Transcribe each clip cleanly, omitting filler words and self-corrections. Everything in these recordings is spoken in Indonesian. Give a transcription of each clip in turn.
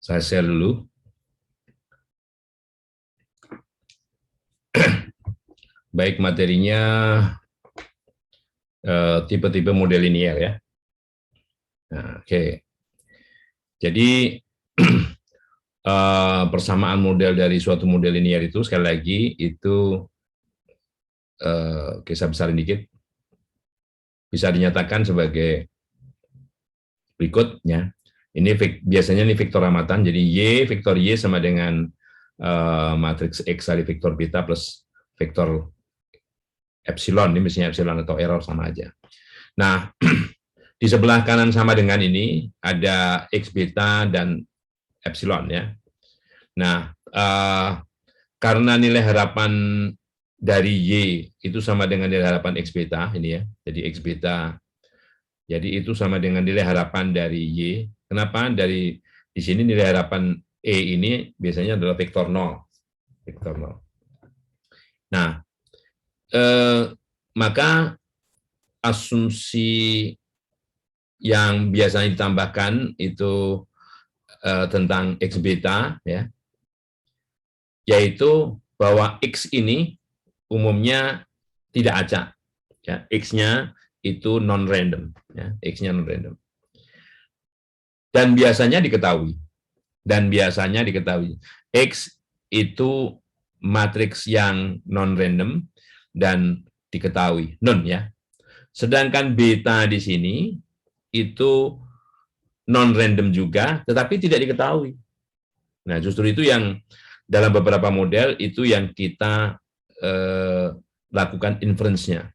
Saya share dulu. Baik, materinya tipe-tipe model linear ya. Nah, oke. Jadi persamaan model dari suatu model linear itu sekali lagi itu saya besarin dikit, bisa dinyatakan sebagai berikutnya. Ini biasanya ini vektor amatan, jadi vektor Y sama dengan matriks X kali vektor beta plus vektor epsilon, ini misalnya epsilon atau error sama aja. Nah, di sebelah kanan sama dengan ini ada X beta dan epsilon ya. Nah, karena nilai harapan dari Y itu sama dengan nilai harapan X beta ini ya. Jadi X beta, jadi itu sama dengan nilai harapan dari Y. Kenapa? Dari di sini nilai harapan E ini biasanya adalah vektor 0. Vektor 0. Nah, maka asumsi yang biasanya ditambahkan itu tentang X beta ya, yaitu bahwa X ini umumnya tidak acak, ya, X-nya itu non-random, ya, X-nya non-random. Dan biasanya diketahui, X itu matriks yang non-random dan diketahui, non ya. Sedangkan beta di sini itu non-random juga, tetapi tidak diketahui. Nah, justru itu yang dalam beberapa model itu yang kita lakukan inference-nya.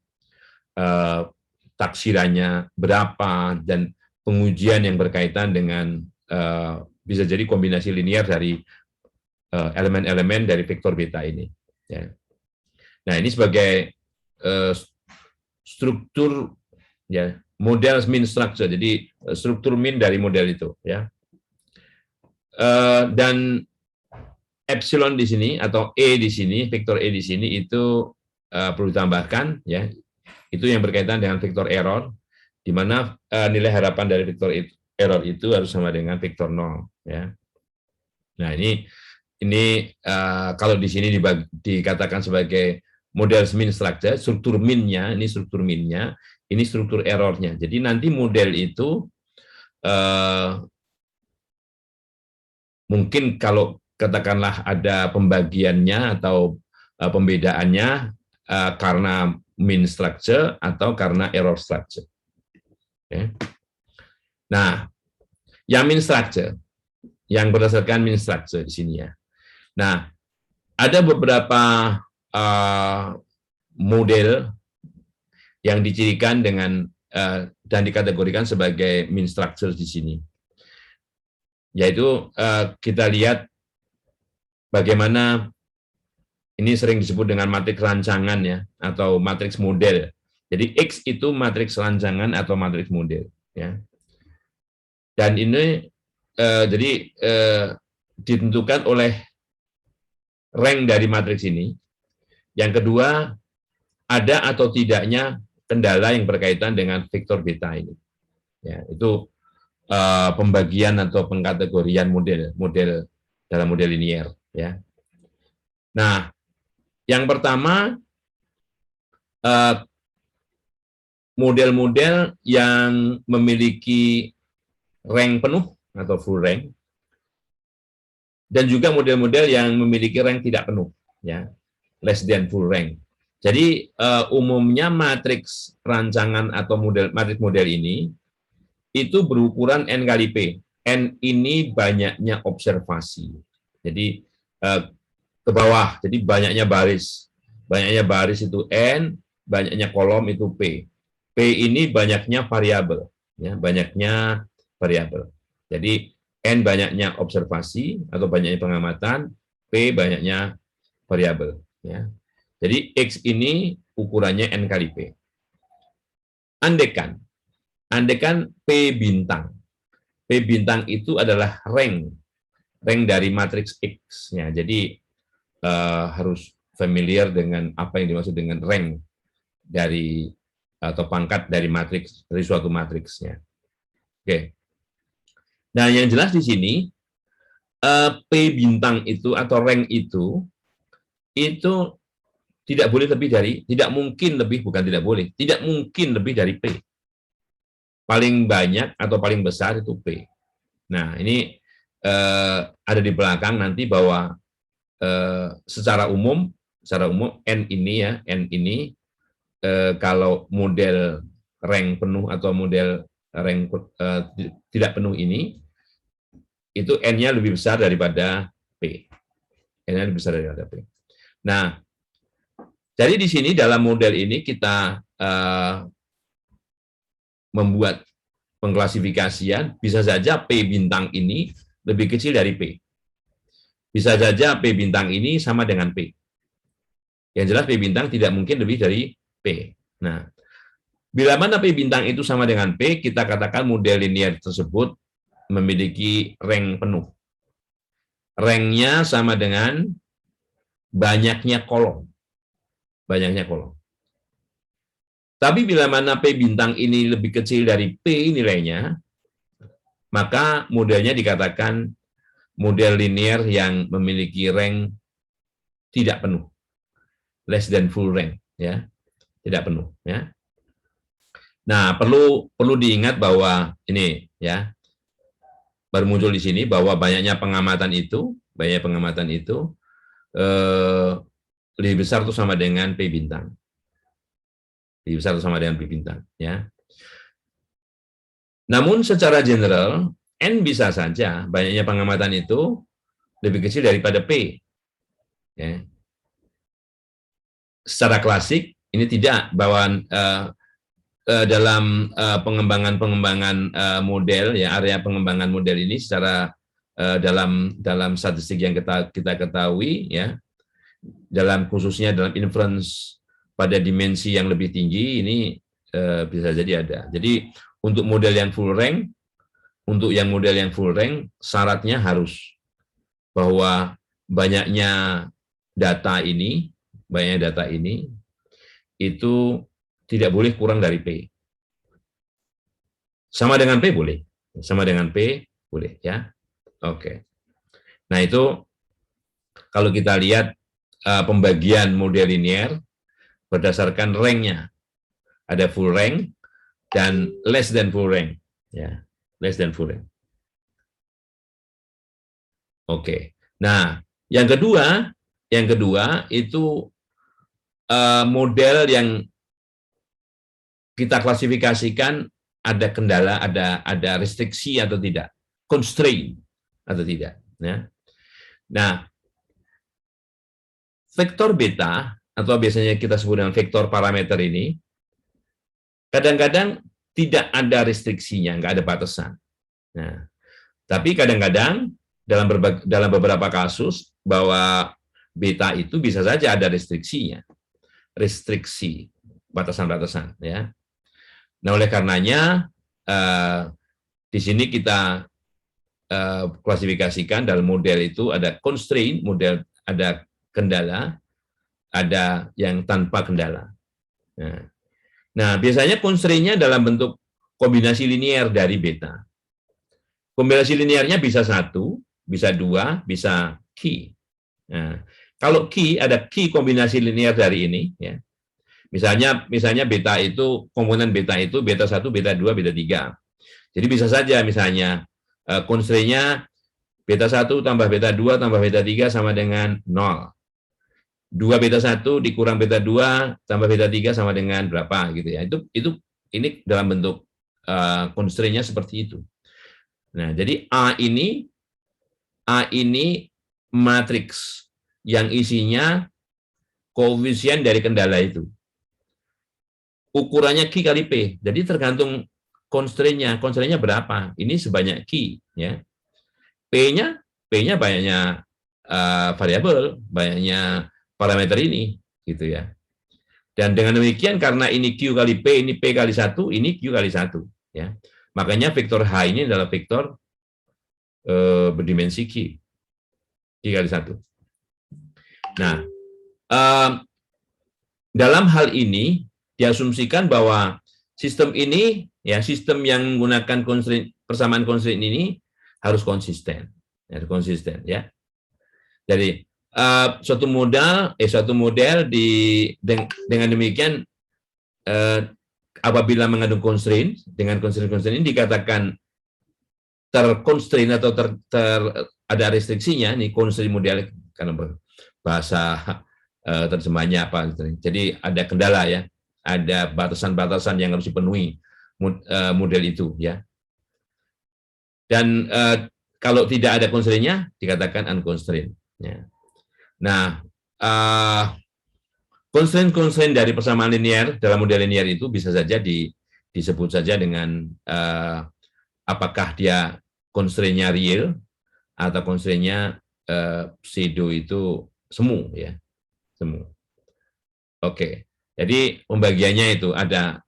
Taksirannya berapa, dan pengujian yang berkaitan dengan bisa jadi kombinasi linear dari elemen-elemen dari vektor beta ini. Ya. Nah, ini sebagai struktur ya, model mean structure, jadi struktur mean dari model itu ya. Dan epsilon di sini atau E di sini, vektor E di sini itu perlu ditambahkan ya. Itu yang berkaitan dengan vektor error, di mana nilai harapan dari vektor error itu harus sama dengan vektor 0 ya. Nah, ini kalau di sini dikatakan sebagai model mean structure, struktur mean-nya, ini struktur mean-nya, ini struktur error-nya. Jadi nanti model itu mungkin kalau katakanlah ada pembagiannya atau pembedaannya karena mean structure atau karena error structure. Okay. Nah, yang mean structure, yang berdasarkan mean structure di sini ya. Nah, ada beberapa model yang dicirikan dengan dan dikategorikan sebagai mean structure di sini. Yaitu kita lihat bagaimana ini sering disebut dengan matriks rancangan ya, atau matriks model. Jadi X itu matriks rancangan atau matriks model ya. Dan ini ditentukan oleh rank dari matriks ini. Yang kedua, ada atau tidaknya kendala yang berkaitan dengan vektor beta ini. Ya, itu pembagian atau pengkategorian model dalam model linear ya. Nah, yang pertama, model-model yang memiliki rank penuh atau full rank, dan juga model-model yang memiliki rank tidak penuh, ya, less than full rank. Jadi umumnya matriks rancangan atau matriks model ini itu berukuran n kali p. N ini banyaknya observasi. Jadi ke bawah, jadi banyaknya baris itu n, banyaknya kolom itu p. P ini banyaknya variabel, ya, banyaknya variabel. Jadi n banyaknya observasi atau banyaknya pengamatan, p banyaknya variabel, ya. Jadi x ini ukurannya n kali p. Andekan p bintang. P bintang itu adalah rank dari matriks X. Ya, jadi harus familiar dengan apa yang dimaksud dengan rank dari atau pangkat dari matriks, dari suatu matriksnya. Oke. Nah, yang jelas di sini P bintang itu atau rank itu tidak boleh lebih dari, tidak mungkin lebih, bukan tidak boleh, tidak mungkin lebih dari P. Paling banyak atau paling besar itu P. Nah, ini ada di belakang nanti bahwa secara umum N ini ya, N ini kalau model rank penuh atau model rank tidak penuh ini, itu N-nya lebih besar daripada P. N-nya lebih besar daripada P. Nah, jadi di sini dalam model ini kita membuat pengklasifikasian, bisa saja P bintang ini lebih kecil dari P. Bisa saja P bintang ini sama dengan P. Yang jelas P bintang tidak mungkin lebih dari P. Nah, bila mana P bintang itu sama dengan P, kita katakan model linear tersebut memiliki rank penuh. Ranknya sama dengan banyaknya kolom. Banyaknya kolom. Tapi bila mana P bintang ini lebih kecil dari P nilainya, maka modelnya dikatakan model linear yang memiliki rank tidak penuh. Less than full rank, ya. Tidak penuh, ya. Nah, perlu diingat bahwa ini ya, baru muncul di sini bahwa banyaknya pengamatan itu lebih besar itu sama dengan P bintang. Lebih besar itu sama dengan P bintang, ya. Namun secara general, N bisa saja banyaknya pengamatan itu lebih kecil daripada P. Ya. Secara klasik, ini tidak bahwa dalam pengembangan model, ya, area pengembangan model ini secara dalam statistik yang kita ketahui, ya, dalam khususnya dalam inference pada dimensi yang lebih tinggi ini bisa jadi ada. Jadi untuk model yang full rank, syaratnya harus bahwa banyaknya data ini itu tidak boleh kurang dari P. Sama dengan P boleh. Sama dengan P boleh, ya. Oke. Nah, itu kalau kita lihat pembagian model linear berdasarkan rank-nya. Ada full rank dan less than full rank, ya. Less than full rank. Oke. Nah, yang kedua itu model yang kita klasifikasikan ada kendala, ada restriksi atau tidak, constraint atau tidak. Ya. Nah, vektor beta atau biasanya kita sebut dengan vektor parameter ini kadang-kadang tidak ada restriksinya, nggak ada batasan. Nah, tapi kadang-kadang dalam beberapa kasus bahwa beta itu bisa saja ada restriksinya, restriksi batasan-batasan, ya. Nah, oleh karenanya di sini kita klasifikasikan dalam model itu ada constraint, model ada kendala, ada yang tanpa kendala. Nah, biasanya constraint-nya dalam bentuk kombinasi linear dari beta. Kombinasi linearnya bisa 1, bisa 2, bisa key. Nah, kalau key, ada key kombinasi linear dari ini, ya. Misalnya beta itu, komponen beta itu beta 1, beta 2, beta 3. Jadi bisa saja misalnya constraint-nya beta 1 tambah beta 2 tambah beta 3 sama dengan 0. 2 beta 1 dikurang beta 2 tambah beta 3 sama dengan berapa gitu ya. Ini dalam bentuk constraint-nya seperti itu. Nah, jadi A ini matriks yang isinya koefisien dari kendala itu. Ukurannya Q kali P. Jadi tergantung constraint-nya. Constraint-nya berapa? Ini sebanyak Q, ya. P-nya banyaknya variabel, banyaknya parameter ini, gitu ya. Dan dengan demikian karena ini Q kali P, ini P kali 1, ini Q kali 1, ya. Makanya vektor H ini adalah vektor berdimensi Q kali 1. Nah, dalam hal ini diasumsikan bahwa sistem ini, ya, sistem yang menggunakan persamaan constraint ini harus konsisten. ya, konsisten ya. Jadi suatu model dengan demikian apabila mengandung constraint, dengan constraint ini dikatakan terconstraint atau ada restriksinya, nih constraint model karena bahasa terjemahnya apa. Jadi ada kendala ya, ada batasan-batasan yang harus dipenuhi model itu ya. Dan kalau tidak ada constraint-nya dikatakan unconstrained. Ya. Nah, constraint dari persamaan linear dalam model linear itu bisa saja disebut saja dengan apakah dia constraint-nya real atau constraint-nya pseudo itu semu ya, semu. Oke, jadi pembagiannya itu ada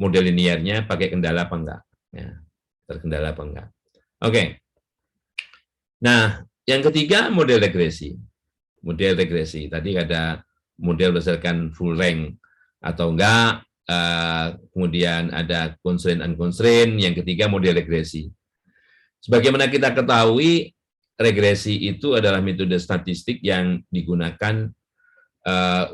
model linearnya pakai kendala apa enggak, ya, terkendala apa enggak. Oke, nah yang ketiga model regresi. Model regresi tadi ada model berdasarkan full rank atau enggak, kemudian ada constraint unconstrained, yang ketiga model regresi. Sebagaimana kita ketahui, regresi itu adalah metode statistik yang digunakan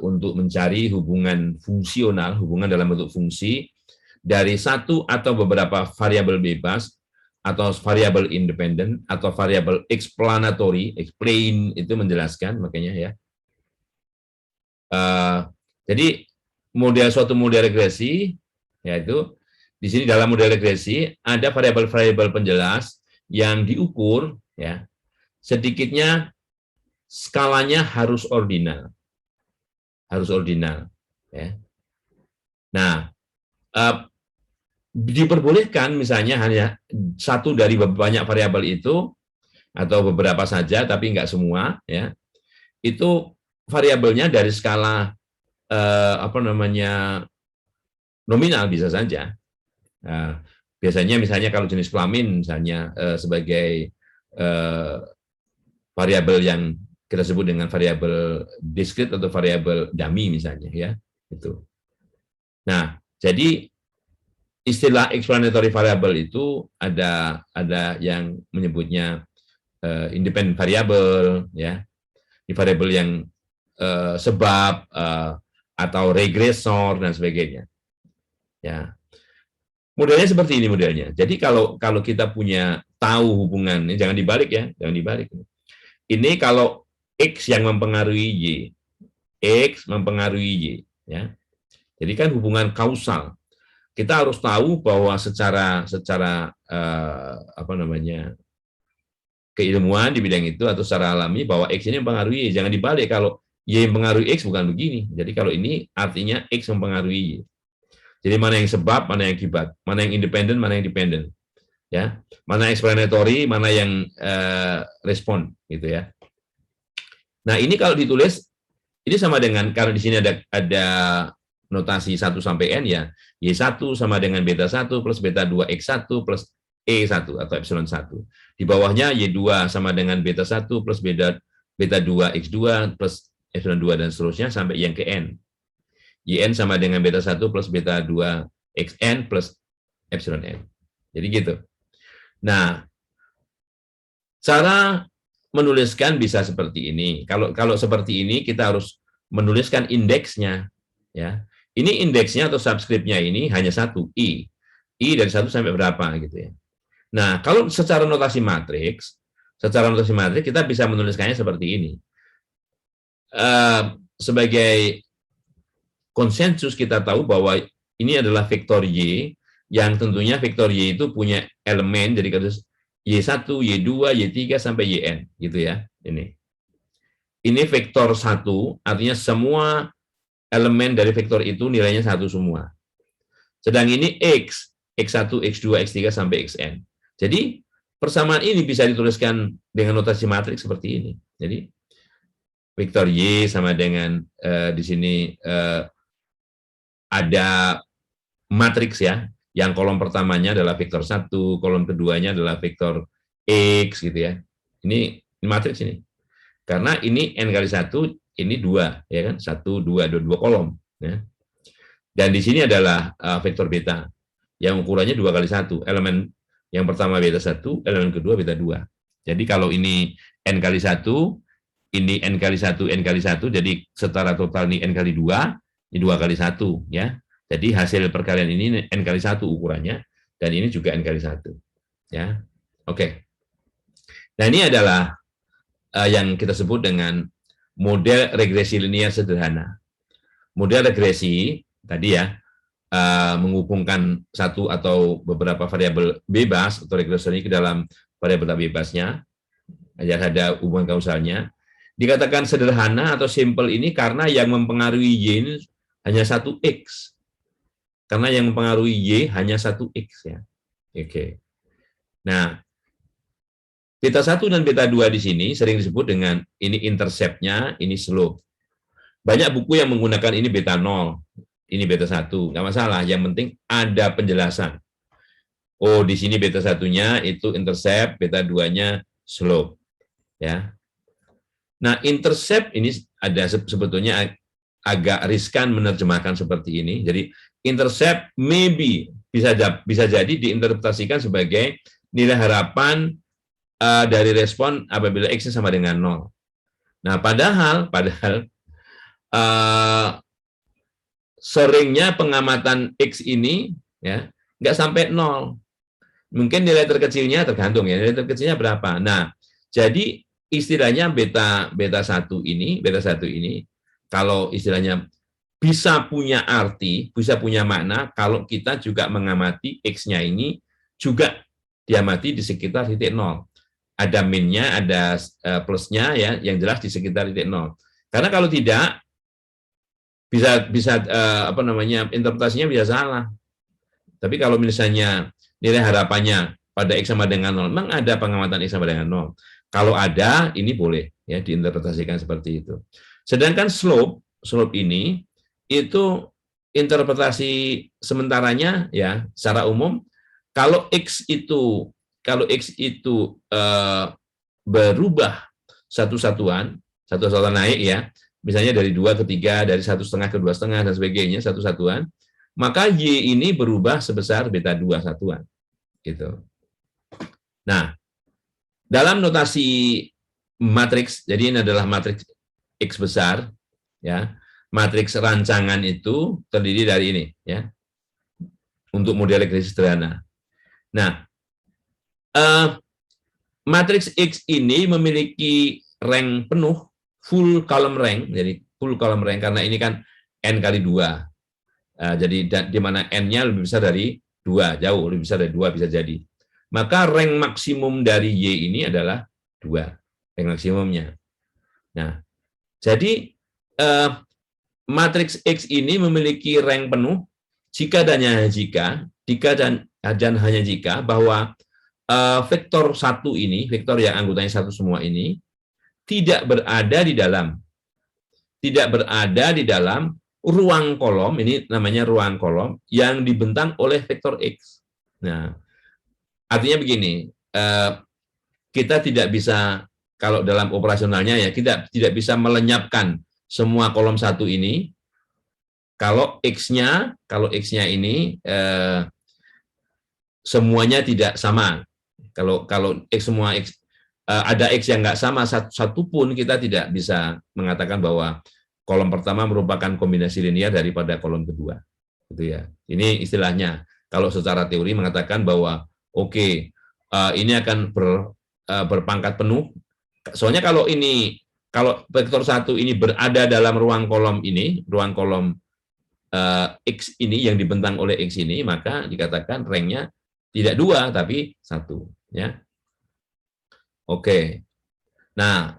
untuk mencari hubungan fungsional, hubungan dalam bentuk fungsi dari satu atau beberapa variabel bebas atau variabel independen atau variabel explanatory, explain itu menjelaskan, makanya ya. Jadi suatu model regresi yaitu di sini dalam model regresi ada variabel-variabel penjelas yang diukur ya, sedikitnya skalanya harus ordinal. Harus ordinal ya. Nah, diperbolehkan misalnya hanya satu dari banyak variabel itu atau beberapa saja tapi enggak semua ya. Itu variabelnya dari skala nominal bisa saja. Nah, biasanya misalnya kalau jenis kelamin misalnya sebagai variabel yang kita sebut dengan variabel diskrit atau variabel dummy misalnya ya, itu. Nah, jadi istilah explanatory variable itu ada yang menyebutnya independent variable ya, di variabel yang sebab atau regresor dan sebagainya. Ya. Modelnya seperti ini modelnya. Jadi kalau kita punya tahu hubungan, ini jangan dibalik ya, jangan dibalik. Ini kalau X yang mempengaruhi Y, X mempengaruhi Y, ya. Jadi kan hubungan kausal. Kita harus tahu bahwa secara keilmuan di bidang itu atau secara alami bahwa X ini mempengaruhi Y. Jangan dibalik, kalau Y mempengaruhi X bukan begini. Jadi kalau ini artinya X mempengaruhi Y. Jadi mana yang sebab, mana yang akibat, mana yang independen, mana yang dependen. Ya, mana explanatory, mana yang respon gitu ya. Nah, ini kalau ditulis ini sama dengan, karena di sini ada notasi 1 sampai N ya, Y1 sama dengan beta 1 plus beta 2 X1 plus E1 atau epsilon 1. Di bawahnya Y2 sama dengan beta 1 plus beta 2 X2 plus epsilon 2 dan seterusnya sampai yang ke N. YN sama dengan beta 1 plus beta 2 XN plus epsilon N. Jadi gitu. Nah, cara menuliskan bisa seperti ini. Kalau seperti ini kita harus menuliskan indeksnya ya. Ini indeksnya atau subskripnya ini hanya satu, I. I dari 1 sampai berapa gitu ya. Nah, kalau secara notasi matriks kita bisa menuliskannya seperti ini. Sebagai konsensus kita tahu bahwa ini adalah vektor Y, yang tentunya vektor Y itu punya elemen, jadi kasus Y1, Y2, Y3 sampai YN gitu ya. Ini vektor 1, artinya semua elemen dari vektor itu nilainya 1 semua. Sedang ini X, X1, X2, X3 sampai Xn. Jadi persamaan ini bisa dituliskan dengan notasi matriks seperti ini. Jadi vektor Y sama dengan di sini ada matriks ya, yang kolom pertamanya adalah vektor 1, kolom keduanya adalah vektor X gitu ya. Ini matriks ini. Karena ini N kali 1, ini 2 ya kan, 1 2 kolom ya. Dan di sini adalah vektor beta yang ukurannya 2 kali 1. Elemen yang pertama beta 1, elemen kedua beta 2. Jadi kalau ini N kali 1, ini N kali 1, N kali 1, jadi setara total ini N kali 2, ini 2 kali 1, ya. Jadi hasil perkalian ini N kali 1 ukurannya, dan ini juga N kali 1. Ya. Oke. Nah, ini adalah yang kita sebut dengan model regresi linear sederhana. Model regresi, tadi ya, menghubungkan satu atau beberapa variabel bebas atau regresi ke dalam variabel bebasnya, ada hubungan kausalnya. Dikatakan sederhana atau simple ini karena yang mempengaruhi Y ini hanya satu X. Karena yang mempengaruhi Y hanya satu X, ya. Oke. Nah, beta 1 dan beta 2 di sini sering disebut dengan ini intercept-nya, ini slope. Banyak buku yang menggunakan ini beta 0, ini beta 1, nggak masalah. Yang penting ada penjelasan. Oh, di sini beta 1-nya itu intercept, beta 2-nya slope. Ya. Nah, intercept ini ada sebetulnya agak riskan menerjemahkan seperti ini. Jadi, intercept maybe bisa jadi diinterpretasikan sebagai nilai harapan dari respon apabila X sama dengan 0. Nah, padahal seringnya pengamatan X ini ya nggak sampai 0. Mungkin nilai terkecilnya tergantung ya, nilai terkecilnya berapa. Nah, jadi istilahnya beta 1 ini kalau istilahnya bisa punya arti, bisa punya makna kalau kita juga mengamati X-nya ini juga diamati di sekitar titik 0. Ada minnya, ada plusnya ya, yang jelas di sekitar titik 0. Karena kalau tidak bisa interpretasinya bisa salah. Tapi kalau misalnya nilai harapannya pada X sama dengan 0, memang ada pengamatan X sama dengan 0. Kalau ada, ini boleh ya diinterpretasikan seperti itu. Sedangkan slope ini itu interpretasi sementaranya ya secara umum kalau X itu berubah satu-satuan naik ya, misalnya dari 2 ke 3, dari 1,5 ke 2,5 dan sebagainya, satu satuan, maka Y ini berubah sebesar beta 2 satuan. Gitu. Nah, dalam notasi matriks, jadi ini adalah matriks X besar, ya. Matriks rancangan itu terdiri dari ini, ya. Untuk model regresi sederhana. Nah, matriks X ini memiliki rank penuh, full column rank, jadi full column rank karena ini kan N kali 2. Jadi di mana N-nya lebih besar dari 2, jauh lebih besar dari 2 bisa jadi. Maka rank maksimum dari Y ini adalah 2, rank maksimumnya. Nah, jadi matriks X ini memiliki rank penuh jika dan hanya jika bahwa vektor 1 ini, vektor yang anggotanya 1 semua ini tidak berada di dalam ruang kolom, ini namanya ruang kolom yang dibentang oleh vektor X. Nah, artinya begini, kita tidak bisa, kalau dalam operasionalnya ya, kita tidak bisa melenyapkan semua kolom 1 ini kalau X-nya ini semuanya tidak sama. Kalau semua X ada X yang nggak sama satu pun, kita tidak bisa mengatakan bahwa kolom pertama merupakan kombinasi linear daripada kolom kedua. Gitu ya. Ini istilahnya kalau secara teori mengatakan bahwa ini akan berpangkat penuh. Soalnya kalau vektor 1 ini berada dalam ruang kolom ini, ruang kolom X ini yang dibentang oleh X ini, maka dikatakan ranknya tidak 2 tapi 1, ya. Oke. Nah,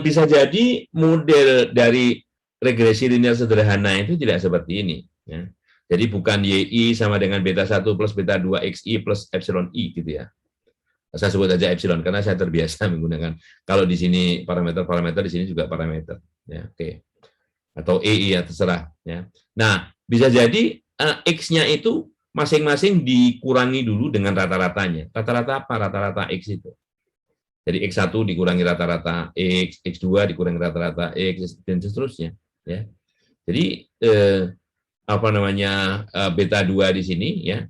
bisa jadi model dari regresi linear sederhana itu tidak seperti ini, ya. Jadi bukan YI sama dengan beta 1 plus beta 2 XI plus epsilon I gitu ya. Saya sebut aja epsilon karena saya terbiasa menggunakan, kalau di sini parameter di sini juga parameter, ya. Oke. Atau EI ya terserah, ya. Nah, bisa jadi X-nya itu masing-masing dikurangi dulu dengan rata-ratanya. Rata-rata apa? Rata-rata X itu. Jadi X1 dikurangi rata-rata X, X2 dikurangi rata-rata X, dan seterusnya. Ya. Jadi, beta 2 di sini, ya,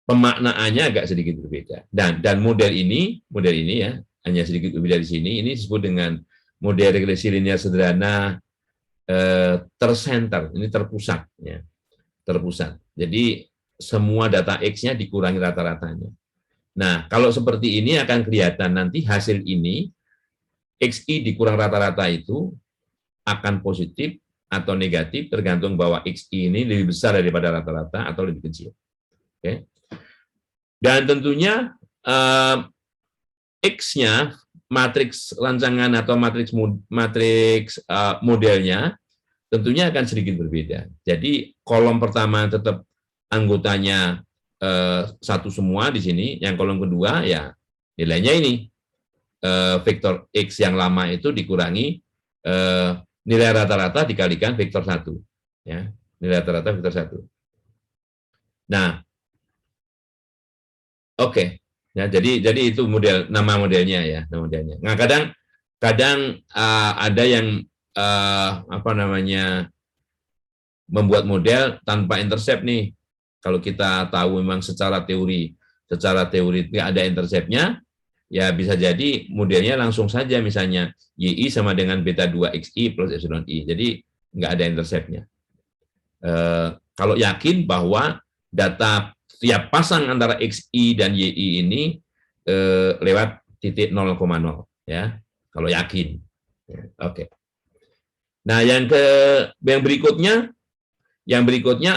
pemaknaannya agak sedikit berbeda. Dan model ini ya hanya sedikit berbeda di sini. Ini disebut dengan model regresi linear sederhana tersenter, ini terpusat, ya, terpusat. Jadi semua data X-nya dikurangi rata-ratanya. Nah, kalau seperti ini akan kelihatan nanti hasil ini XI dikurang rata-rata itu akan positif atau negatif tergantung bahwa XI ini lebih besar daripada rata-rata atau lebih kecil. Oke. Dan tentunya X-nya, matriks rancangan atau matriks modelnya tentunya akan sedikit berbeda. Jadi kolom pertama tetap anggotanya satu semua di sini, yang kolom kedua ya nilainya ini vektor X yang lama itu dikurangi nilai rata-rata dikalikan vektor 1. Ya, nilai rata-rata vektor 1. Nah, oke. Ya, jadi itu nama modelnya ya, nama modelnya. Nah, kadang ada yang membuat model tanpa intercept nih. Kalau kita tahu memang secara teori tidak ada interceptnya, ya bisa jadi modelnya langsung saja misalnya YI sama dengan beta 2 XI plus epsilon I. Jadi nggak ada interceptnya. Kalau yakin bahwa data tiap pasang antara XI dan YI ini lewat titik 0,0 ya. Kalau yakin. Oke. Nah, yang berikutnya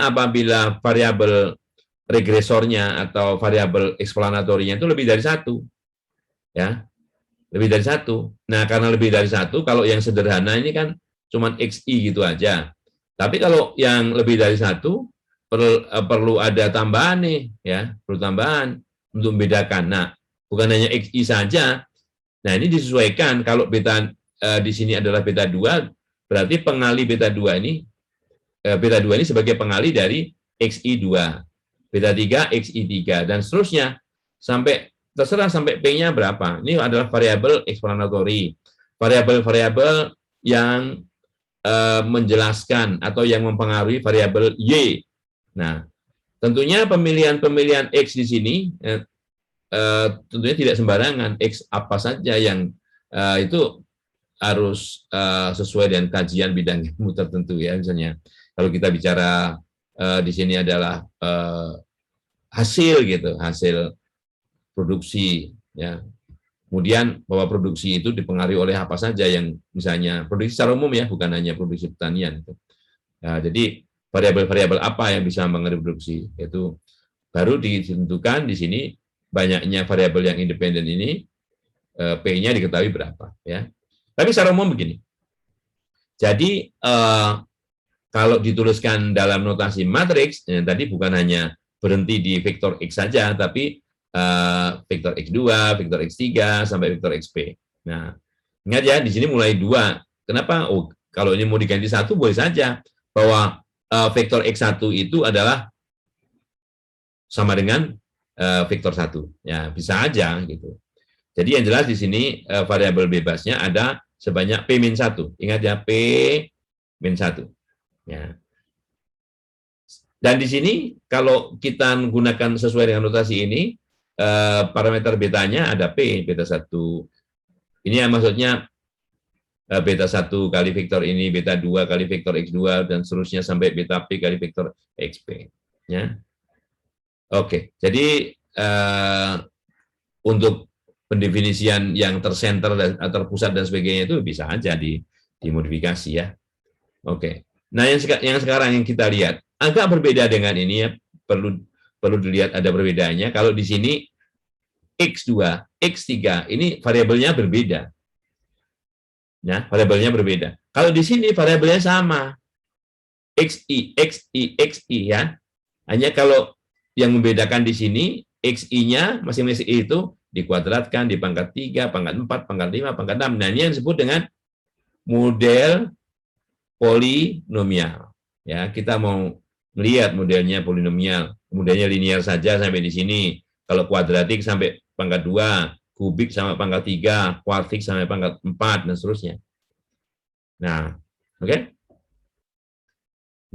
apabila variabel regresornya atau variabel eksplanatorinya itu lebih dari 1. Ya. Lebih dari 1. Nah, karena lebih dari 1, kalau yang sederhana ini kan cuma XI gitu aja. Tapi kalau yang lebih dari 1 perlu ada tambahan nih, ya, perlu tambahan untuk membedakan. Nah, bukan hanya XI saja. Nah, ini disesuaikan kalau beta di sini adalah beta 2, berarti pengali beta 2 ini sebagai pengali dari XI2, beta 3 XI3 dan seterusnya terserah sampai P-nya berapa. Ini adalah variabel explanatory. Variabel-variabel yang menjelaskan atau yang mempengaruhi variabel Y. Nah, tentunya pemilihan X di sini tentunya tidak sembarangan. X apa saja yang itu harus sesuai dengan kajian bidang ilmu tertentu ya. Misalnya kalau kita bicara di sini adalah hasil produksi ya. Kemudian bahwa produksi itu dipengaruhi oleh apa saja yang misalnya produksi secara umum ya, bukan hanya produksi pertanian. Nah, jadi variabel-variabel apa yang bisa mengaruhi produksi itu baru ditentukan di sini banyaknya variabel yang independen ini P-nya diketahui berapa ya. Tapi secara umum begini. Jadi kalau dituliskan dalam notasi matriks tadi bukan hanya berhenti di vektor X saja, tapi vektor X2, vektor X3 sampai vektor XP. Nah, ingat ya di sini mulai 2. Kenapa? Oh, kalau ini mau diganti 1 boleh saja bahwa vektor X1 itu adalah sama dengan vektor 1. Ya, bisa aja gitu. Jadi yang jelas di sini variabel bebasnya ada sebanyak P-1. Ingat ya, P-1. Ya. Dan di sini kalau kita menggunakan sesuai dengan notasi ini, parameter betanya ada P, beta 1. Ini yang maksudnya beta 1 kali vektor ini, beta 2 kali vektor X2, dan seterusnya sampai beta P kali vektor XP. Ya. Oke, jadi untuk pendefinisian yang tersenter dan terpusat dan sebagainya itu bisa aja dimodifikasi ya. Oke. Nah, yang sekarang yang kita lihat agak berbeda dengan ini ya, perlu dilihat ada perbedaannya. Kalau di sini X2, X3 ini variabelnya berbeda. Ya, variabelnya berbeda. Kalau di sini variabelnya sama. XI, XI, XI ya. Hanya kalau yang membedakan di sini XI-nya masing-masing itu dikuadratkan di pangkat 3, pangkat 4, pangkat 5, pangkat 6. Nah, ini yang disebut dengan model polinomial. Ya, kita mau melihat modelnya polinomial, modelnya linear saja sampai di sini. Kalau kuadratik sampai pangkat 2, kubik sampai pangkat 3, kuartik sampai pangkat 4 dan seterusnya. Nah, oke.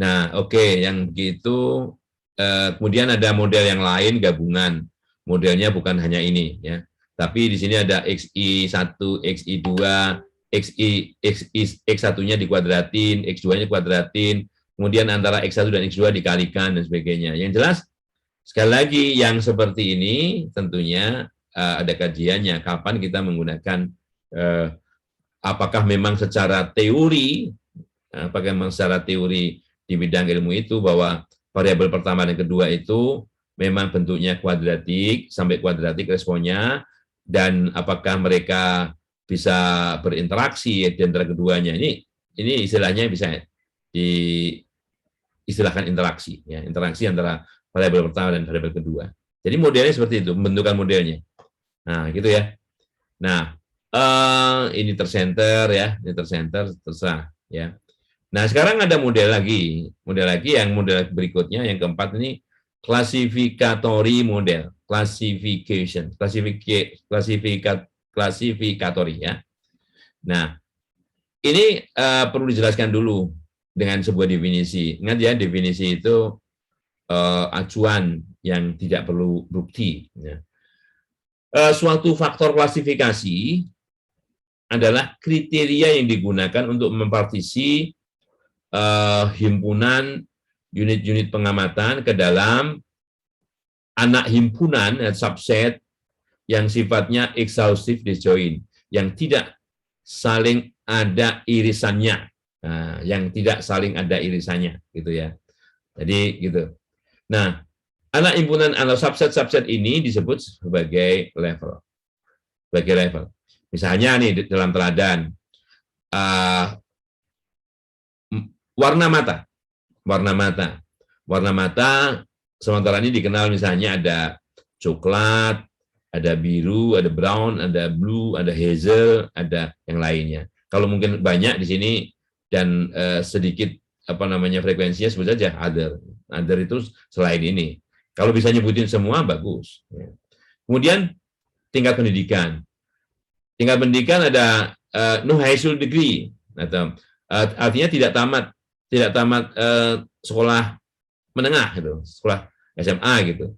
Nah, oke, yang begitu kemudian ada model yang lain gabungan. Modelnya bukan hanya ini ya. Tapi di sini ada XI1, XI2, X1-nya dikuadratin, X2-nya dikuadratin, kemudian antara X1 dan X2 dikalikan dan sebagainya. Yang jelas sekali lagi yang seperti ini tentunya ada kajiannya kapan kita menggunakan apakah memang secara teori di bidang ilmu itu bahwa variabel pertama dan kedua itu memang bentuknya kuadratik sampai kuadratik responnya, dan apakah mereka bisa berinteraksi di antara keduanya. Ini istilahnya bisa diistilahkan interaksi ya, interaksi antara variabel pertama dan variabel kedua. Jadi modelnya seperti itu, pembentukan modelnya. Nah, gitu ya. Nah, ini tercenter ya, ini tercenter terserah ya. Nah, sekarang ada model lagi yang model berikutnya yang keempat ini classificatory model, classificatory ya. Nah, ini perlu dijelaskan dulu dengan sebuah definisi. Ingat ya, definisi itu acuan yang tidak perlu bukti. Ya. Suatu faktor klasifikasi adalah kriteria yang digunakan untuk mempartisi himpunan unit-unit pengamatan ke dalam anak himpunan subset yang sifatnya exhaustive disjoint, yang tidak saling ada irisannya, gitu ya. Jadi gitu. Nah, anak himpunan atau subset-subset ini disebut sebagai level. Misalnya nih dalam teladan warna mata sementara ini dikenal misalnya ada coklat, ada biru, ada brown, ada blue, ada hazel, ada yang lainnya. Kalau mungkin banyak di sini dan sedikit frekuensinya sebut saja other itu selain ini. Kalau bisa nyebutin semua bagus. Kemudian tingkat pendidikan ada no high school degree, atau artinya tidak tamat sekolah menengah gitu, sekolah SMA gitu.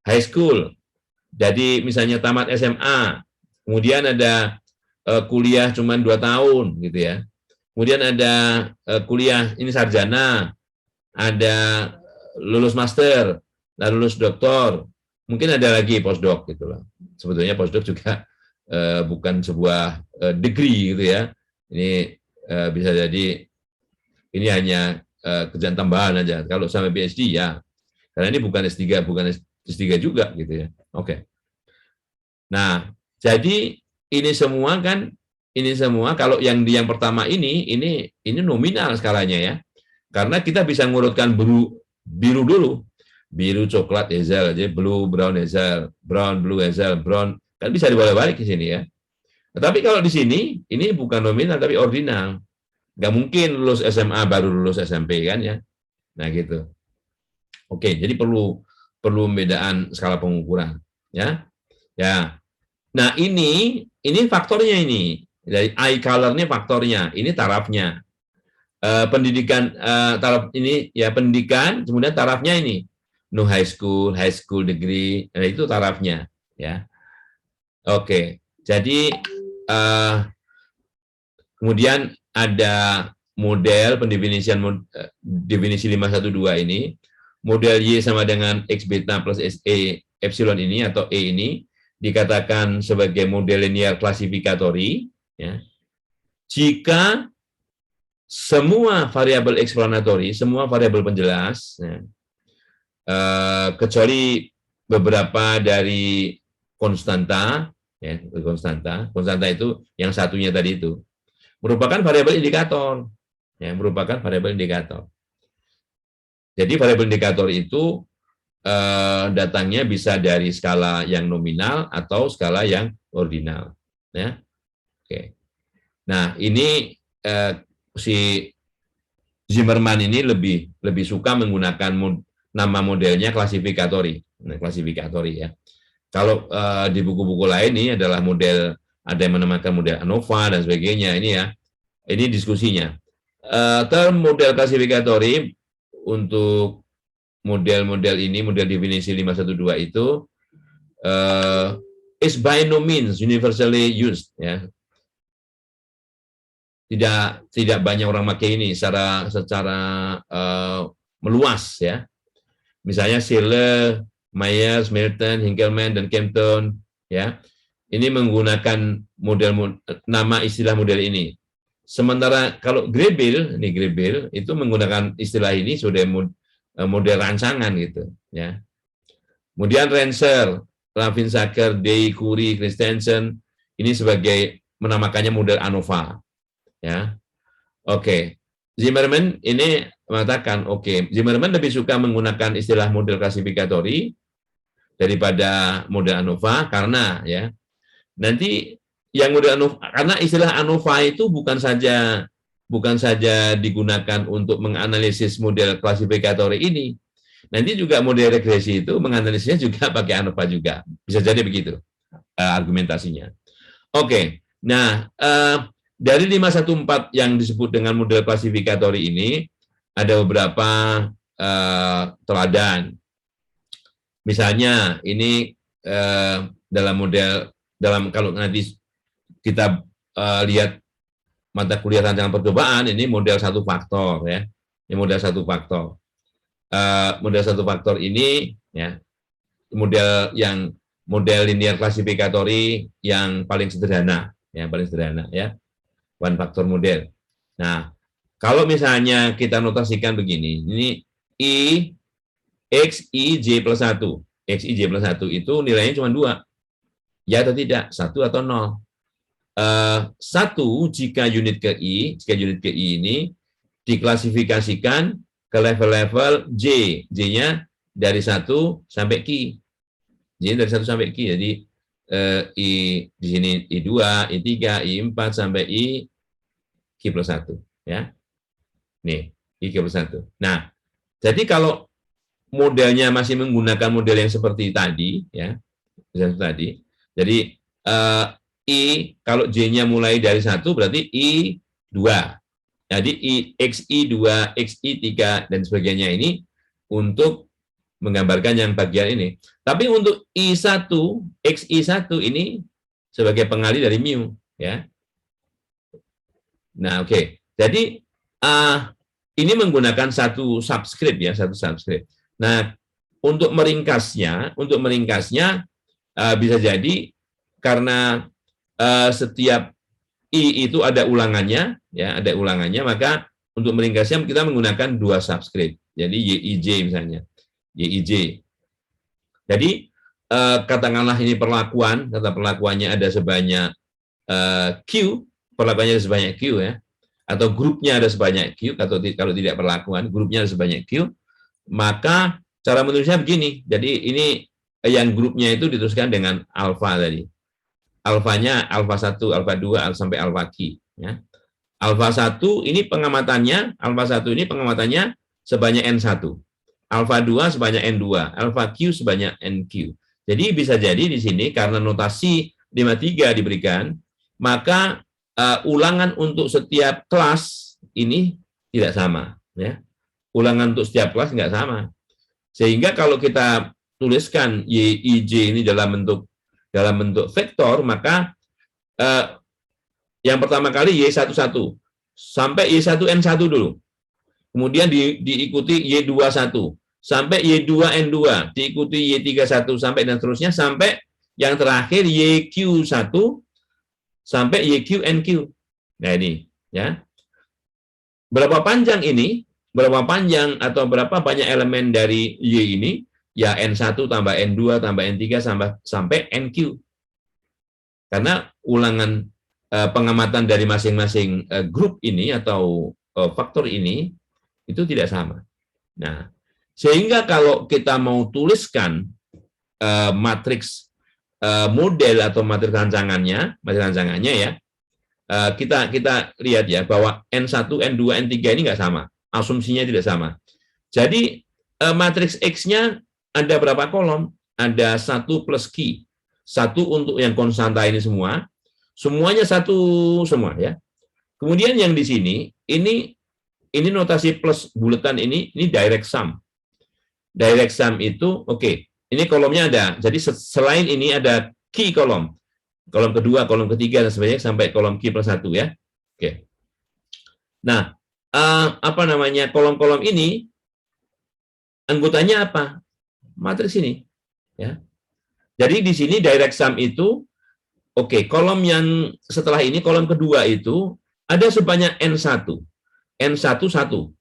High school, jadi misalnya tamat SMA, kemudian ada kuliah cuma 2 tahun gitu ya. Kemudian ada kuliah ini sarjana, ada lulus master, lalu lulus doktor, mungkin ada lagi postdoc gitu loh. Sebetulnya postdoc juga bukan sebuah degree gitu ya. Ini bisa jadi ini hanya kerjaan tambahan aja. Kalau sampai PhD ya, karena ini bukan S3 juga gitu ya. Oke. Nah, jadi ini semua kalau yang pertama ini nominal skalanya ya. Karena kita bisa ngurutkan biru dulu. Biru, coklat, hazel aja, blue, brown, hazel, brown, blue, hazel, brown, kan bisa dibalik-balik di sini ya. Tetapi kalau di sini ini bukan nominal tapi ordinal. Nggak mungkin lulus SMA baru lulus SMP kan ya. Nah gitu. Oke, jadi perlu pembedaan skala pengukuran ya. Ya. Nah, ini faktornya ini. Dari eye color-nya faktornya, ini tarafnya. Pendidikan taraf ini ya pendidikan, kemudian tarafnya ini no high school degree, nah itu tarafnya ya. Oke. Jadi kemudian ada model definisi 512 ini, model Y sama dengan X beta plus SE epsilon ini atau E ini dikatakan sebagai model linear klasifikatory ya. Jika semua variabel explanatory, semua variabel penjelas ya, kecuali beberapa dari konstanta ya, konstanta itu yang satunya tadi itu merupakan variabel indikator ya, Jadi variabel indikator itu datangnya bisa dari skala yang nominal atau skala yang ordinal ya. Oke. Nah, ini si Zimmerman ini lebih suka menggunakan nama modelnya klasifikatory. Nah, klasifikatory ya. Kalau di buku-buku lain ini adalah model, ada yang menamakan model ANOVA dan sebagainya. Ini ya, ini diskusinya. Term model klasifikatory untuk model ini, model definisi 512 itu is by no means universally used, ya. Tidak banyak orang pakai ini secara meluas, ya. Misalnya Shiller, Myers, Milton, Hinkelmann, dan Campton, ya. Ini menggunakan nama istilah model ini. Sementara kalau Grebel itu menggunakan istilah ini sudah model rancangan gitu, ya. Kemudian Renser, Ravinsacker, Day, Curie, Christensen ini sebagai menamakannya model ANOVA, ya. Oke. Zimmerman ini mengatakan, Zimmerman lebih suka menggunakan istilah model klasifikatory daripada model ANOVA karena, ya, nanti yang model ANOVA, karena istilah ANOVA itu bukan saja digunakan untuk menganalisis model klasifikatory ini, nanti juga model regresi itu menganalisisnya juga pakai ANOVA juga, bisa jadi begitu argumentasinya. Oke. Nah, dari 514 yang disebut dengan model klasifikatory ini ada beberapa teladan. Misalnya ini kalau nanti kita lihat mata kuliah rancangan percobaan, ini model satu faktor, ya. Ini model satu faktor. Model satu faktor ini, ya, model linear klasifikatory yang paling sederhana, ya, one factor model. Nah, kalau misalnya kita notasikan begini, ini I X I J plus 1. X I J plus 1 itu nilainya cuma 2. Ya atau tidak? 1 atau 0. 1 jika unit ke I ini diklasifikasikan ke level-level J. J-nya dari 1 sampai Q. J dari 1 sampai Q. Jadi I di sini I2, I3, I4 sampai I Q plus 1, ya. Nih, I Q plus 1. Nah, jadi kalau modelnya masih menggunakan model yang seperti tadi, ya, jadi I kalau J-nya mulai dari 1 berarti I2. Jadi XI2, XI3 dan sebagainya ini untuk menggambarkan yang bagian ini. Tapi untuk I1, XI1 ini sebagai pengali dari mu, ya. Nah, oke. Jadi ini menggunakan satu subscript, ya, satu subscript. Nah, untuk meringkasnya bisa jadi karena setiap I itu ada ulangannya, ya, maka untuk meringkasnya kita menggunakan 2 subscript. Jadi YIJ misalnya, YIJ. Jadi katakanlah ini kata perlakuannya ada sebanyak Q, perlakuannya ada sebanyak Q, ya, atau grupnya ada sebanyak Q, atau kalau tidak perlakuan, grupnya ada sebanyak Q, maka cara menulisnya begini. Jadi ini yang grupnya itu dituliskan dengan alfa tadi. Alfanya alfa 1, alfa 2 sampai alfa Q, ya. Alfa 1 ini pengamatannya sebanyak N1. Alfa 2 sebanyak N2, alfa Q sebanyak NQ. Jadi bisa jadi di sini karena notasi 53 diberikan, maka ulangan untuk setiap kelas ini tidak sama, ya. Ulangan untuk setiap kelas nggak sama. Sehingga kalau kita tuliskan YIJ ini dalam bentuk vektor, maka yang pertama kali Y11 sampai Y1N1 dulu. Kemudian diikuti Y21 sampai Y2N2, diikuti Y31 sampai dan seterusnya sampai yang terakhir YQ1 sampai YQNQ. Nah, ini, ya. Berapa panjang atau berapa banyak elemen dari Y ini? Ya N1 tambah N2 tambah N3 sampai NQ. Karena ulangan pengamatan dari masing-masing grup ini atau faktor ini itu tidak sama. Nah, sehingga kalau kita mau tuliskan matriks model atau matriks rancangannya ya, kita lihat ya bahwa N1, N2, N3 ini nggak sama. Asumsinya tidak sama. Jadi matriks X-nya ada berapa kolom? Ada 1 plus Q. 1 untuk yang konstanta ini semua. Semuanya 1 semua, ya. Kemudian yang di sini, ini notasi plus buletan ini direct sum. direct sum itu, ini kolomnya ada. Jadi selain ini ada key kolom kedua, kolom ketiga, dan sebagainya sampai kolom key plus 1 ya. Oke. Nah, kolom-kolom ini anggotanya apa? Matriks ini. Ya. Jadi di sini direct sum itu, kolom yang setelah ini, kolom kedua itu ada sebanyak N1. N1 1,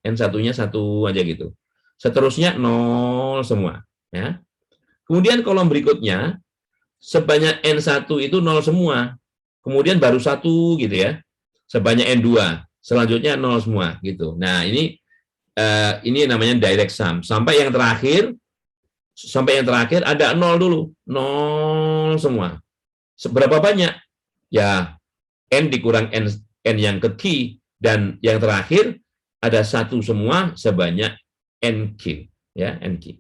N1-nya 1 aja gitu. Seterusnya 0 semua. Ya. Kemudian kolom berikutnya, sebanyak N1 itu 0 semua. Kemudian baru 1 gitu ya. Sebanyak N2. Selanjutnya 0 semua gitu. Nah, ini namanya direct sum. Sampai yang terakhir ada 0 dulu. 0 semua. Seberapa banyak? Ya, N dikurang N yang ke key, dan yang terakhir ada 1 semua sebanyak NQ. Ya, NQ.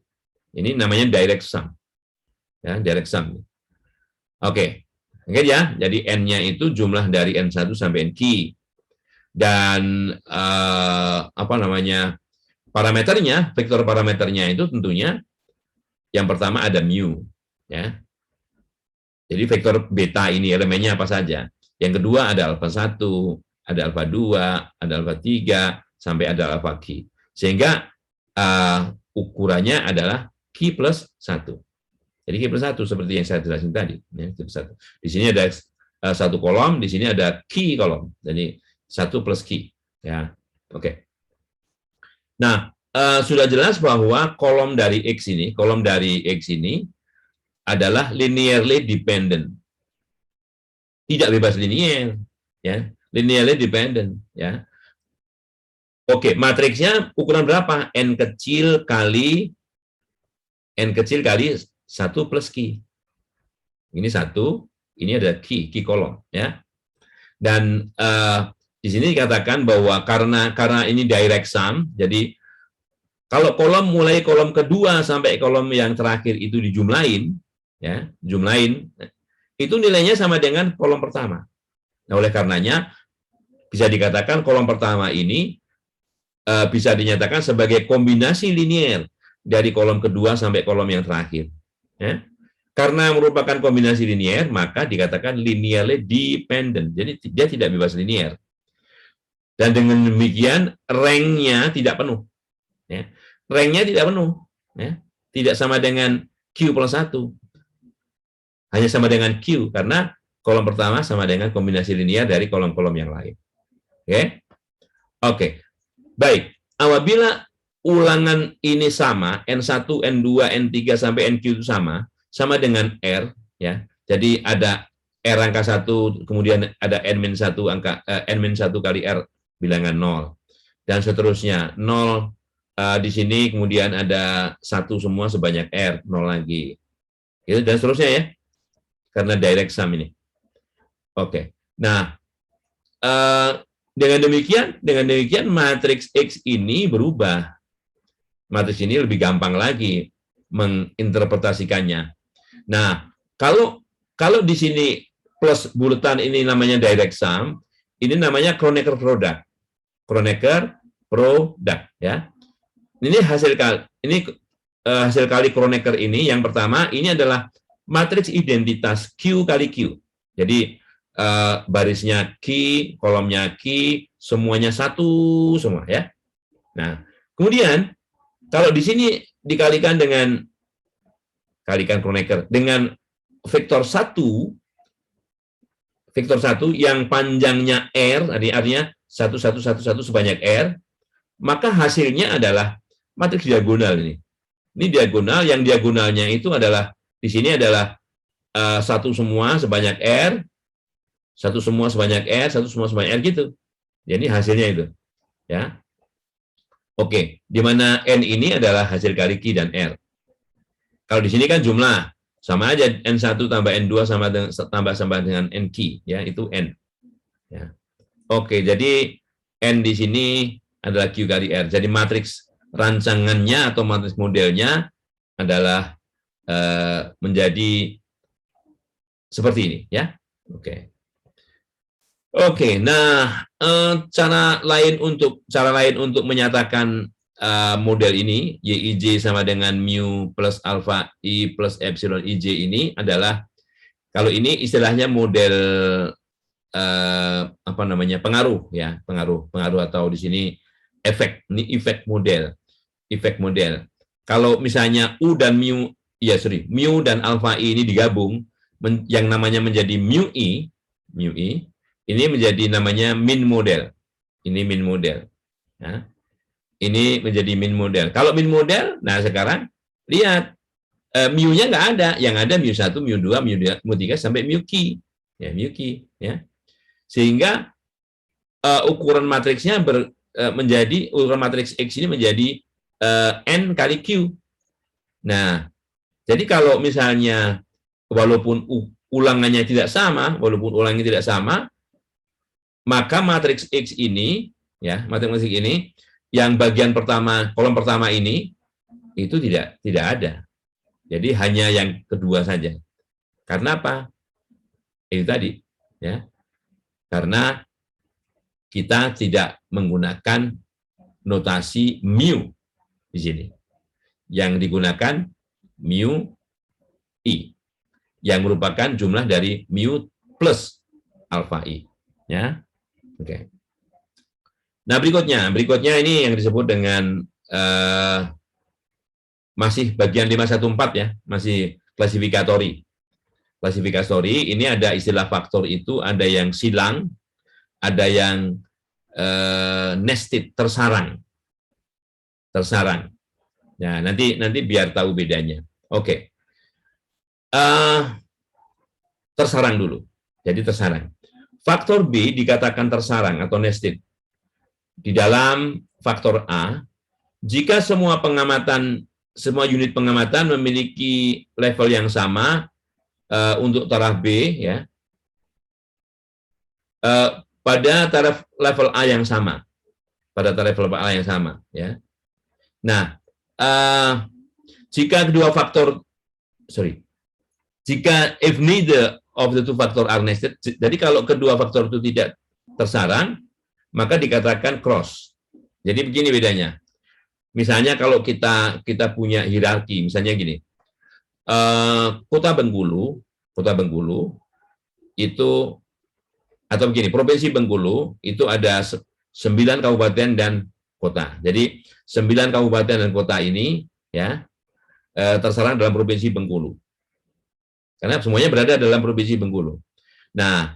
Ini namanya direct sum. Ya, direct sum. Oke. Ya, jadi N-nya itu jumlah dari N1 sampai N key. Dan parameternya, vektor parameternya itu tentunya yang pertama ada mu, ya. Jadi vektor beta ini elemennya apa saja. Yang kedua ada alfa 1, ada alfa 2, ada alfa 3, sampai ada alfa Q. Sehingga ukurannya adalah Q plus 1. Jadi Q plus 1 seperti yang saya jelasin tadi. Ya, Q plus 1. Di sini ada 1 kolom, di sini ada Q kolom. Jadi 1 plus Q. Ya, oke. Nah, sudah jelas bahwa kolom dari X ini adalah linearly dependent. Tidak bebas linier, ya. Linearly dependent, ya. Oke, matriksnya ukuran berapa? N kecil kali 1 plus Q. Ini 1, ini ada Q kolom, ya. Dan di sini dikatakan bahwa karena ini direct sum, jadi kalau mulai kolom kedua sampai kolom yang terakhir itu dijumlahin, ya, itu nilainya sama dengan kolom pertama. Nah, oleh karenanya bisa dikatakan kolom pertama ini bisa dinyatakan sebagai kombinasi linier dari kolom kedua sampai kolom yang terakhir. Ya. Karena merupakan kombinasi linier, maka dikatakan linearly dependent. Jadi dia tidak bebas linier. Dan dengan demikian rank-nya tidak penuh. Ya. Rank-nya tidak penuh. Ya. Tidak sama dengan Q plus 1. Hanya sama dengan Q, karena kolom pertama sama dengan kombinasi linear dari kolom-kolom yang lain. Oke. Baik. Apabila ulangan ini sama, N1, N2, N3, sampai NQ itu sama dengan R, ya. Jadi ada R angka 1, kemudian ada N-1 N-1 kali R bilangan 0. Dan seterusnya 0 di sini, kemudian ada 1 semua sebanyak R, 0 lagi. Gitu, dan seterusnya ya. Karena direct sum ini. Oke. Nah, dengan demikian matriks X ini berubah. Matriks ini lebih gampang lagi menginterpretasikannya. Nah, kalau di sini plus bulatan ini namanya direct sum, ini namanya Kronecker product. Kronecker product, ya. Ini hasil kali Kronecker ini yang pertama ini adalah matriks identitas Q kali Q. Jadi barisnya Q, kolomnya Q, semuanya 1 semua ya. Nah, kemudian kalau di sini dikalikan Kronecker dengan vektor 1 yang panjangnya R, artinya 1 1 1 1 sebanyak R, maka hasilnya adalah matriks diagonal ini. Ini diagonal, yang diagonalnya itu adalah di sini adalah 1 semua sebanyak R, 1 semua sebanyak R, 1 semua sebanyak R gitu. Jadi hasilnya itu. Ya. Oke, di mana N ini adalah hasil kali Q dan R. Kalau di sini kan jumlah, sama aja N1 tambah N2 tambah dengan NQ, ya, itu N. Ya. Oke, jadi N di sini adalah Q kali R. Jadi matriks rancangannya atau matriks modelnya adalah menjadi seperti ini, ya. Oke, nah cara lain untuk menyatakan model ini, YIJ sama dengan mu plus alfa I plus epsilon IJ ini adalah, kalau ini istilahnya model apa namanya, pengaruh ya, pengaruh atau di sini efek, ini efek model. Kalau misalnya mu dan alfa I ini digabung, yang namanya menjadi mu I ini menjadi namanya min model. Ini min model. Ya. Ini menjadi min model. Kalau min model, nah sekarang lihat mu-nya nggak ada, yang ada mu1, mu2, mu3 sampai mu-Q. Ya, mu-Q ya. Sehingga ukuran matriksnya menjadi, ukuran matriks X ini menjadi N kali Q. Nah, jadi kalau misalnya walaupun ulangannya tidak sama, maka matriks X ini, ya, matriks X ini, yang bagian pertama, kolom pertama ini, itu tidak ada. Jadi hanya yang kedua saja. Karena apa? Itu tadi, ya. Karena kita tidak menggunakan notasi mu di sini. Yang digunakan mu I, yang merupakan jumlah dari mu plus alfa I. Ya, oke. Nah, berikutnya ini yang disebut dengan masih bagian 514 ya, masih klasifikasi. Klasifikasi ini ada istilah faktor itu, ada yang silang, ada yang nested, tersarang. Nah, nanti biar tahu bedanya. Oke. Tersarang dulu. Jadi tersarang. Faktor B dikatakan tersarang atau nested di dalam faktor A jika semua unit pengamatan memiliki level yang sama untuk taraf B, ya, pada taraf level A yang sama, ya. Nah, jika if neither of the two factor are nested, jadi kalau kedua faktor itu tidak tersarang, maka dikatakan cross. Jadi begini bedanya. Misalnya kalau kita punya hierarki, misalnya gini, Kota Bengkulu itu, atau begini, Provinsi Bengkulu itu ada 9 kabupaten dan kota. Jadi 9 kabupaten dan kota ini, ya, tersarang dalam Provinsi Bengkulu. Karena semuanya berada dalam Provinsi Bengkulu. Nah,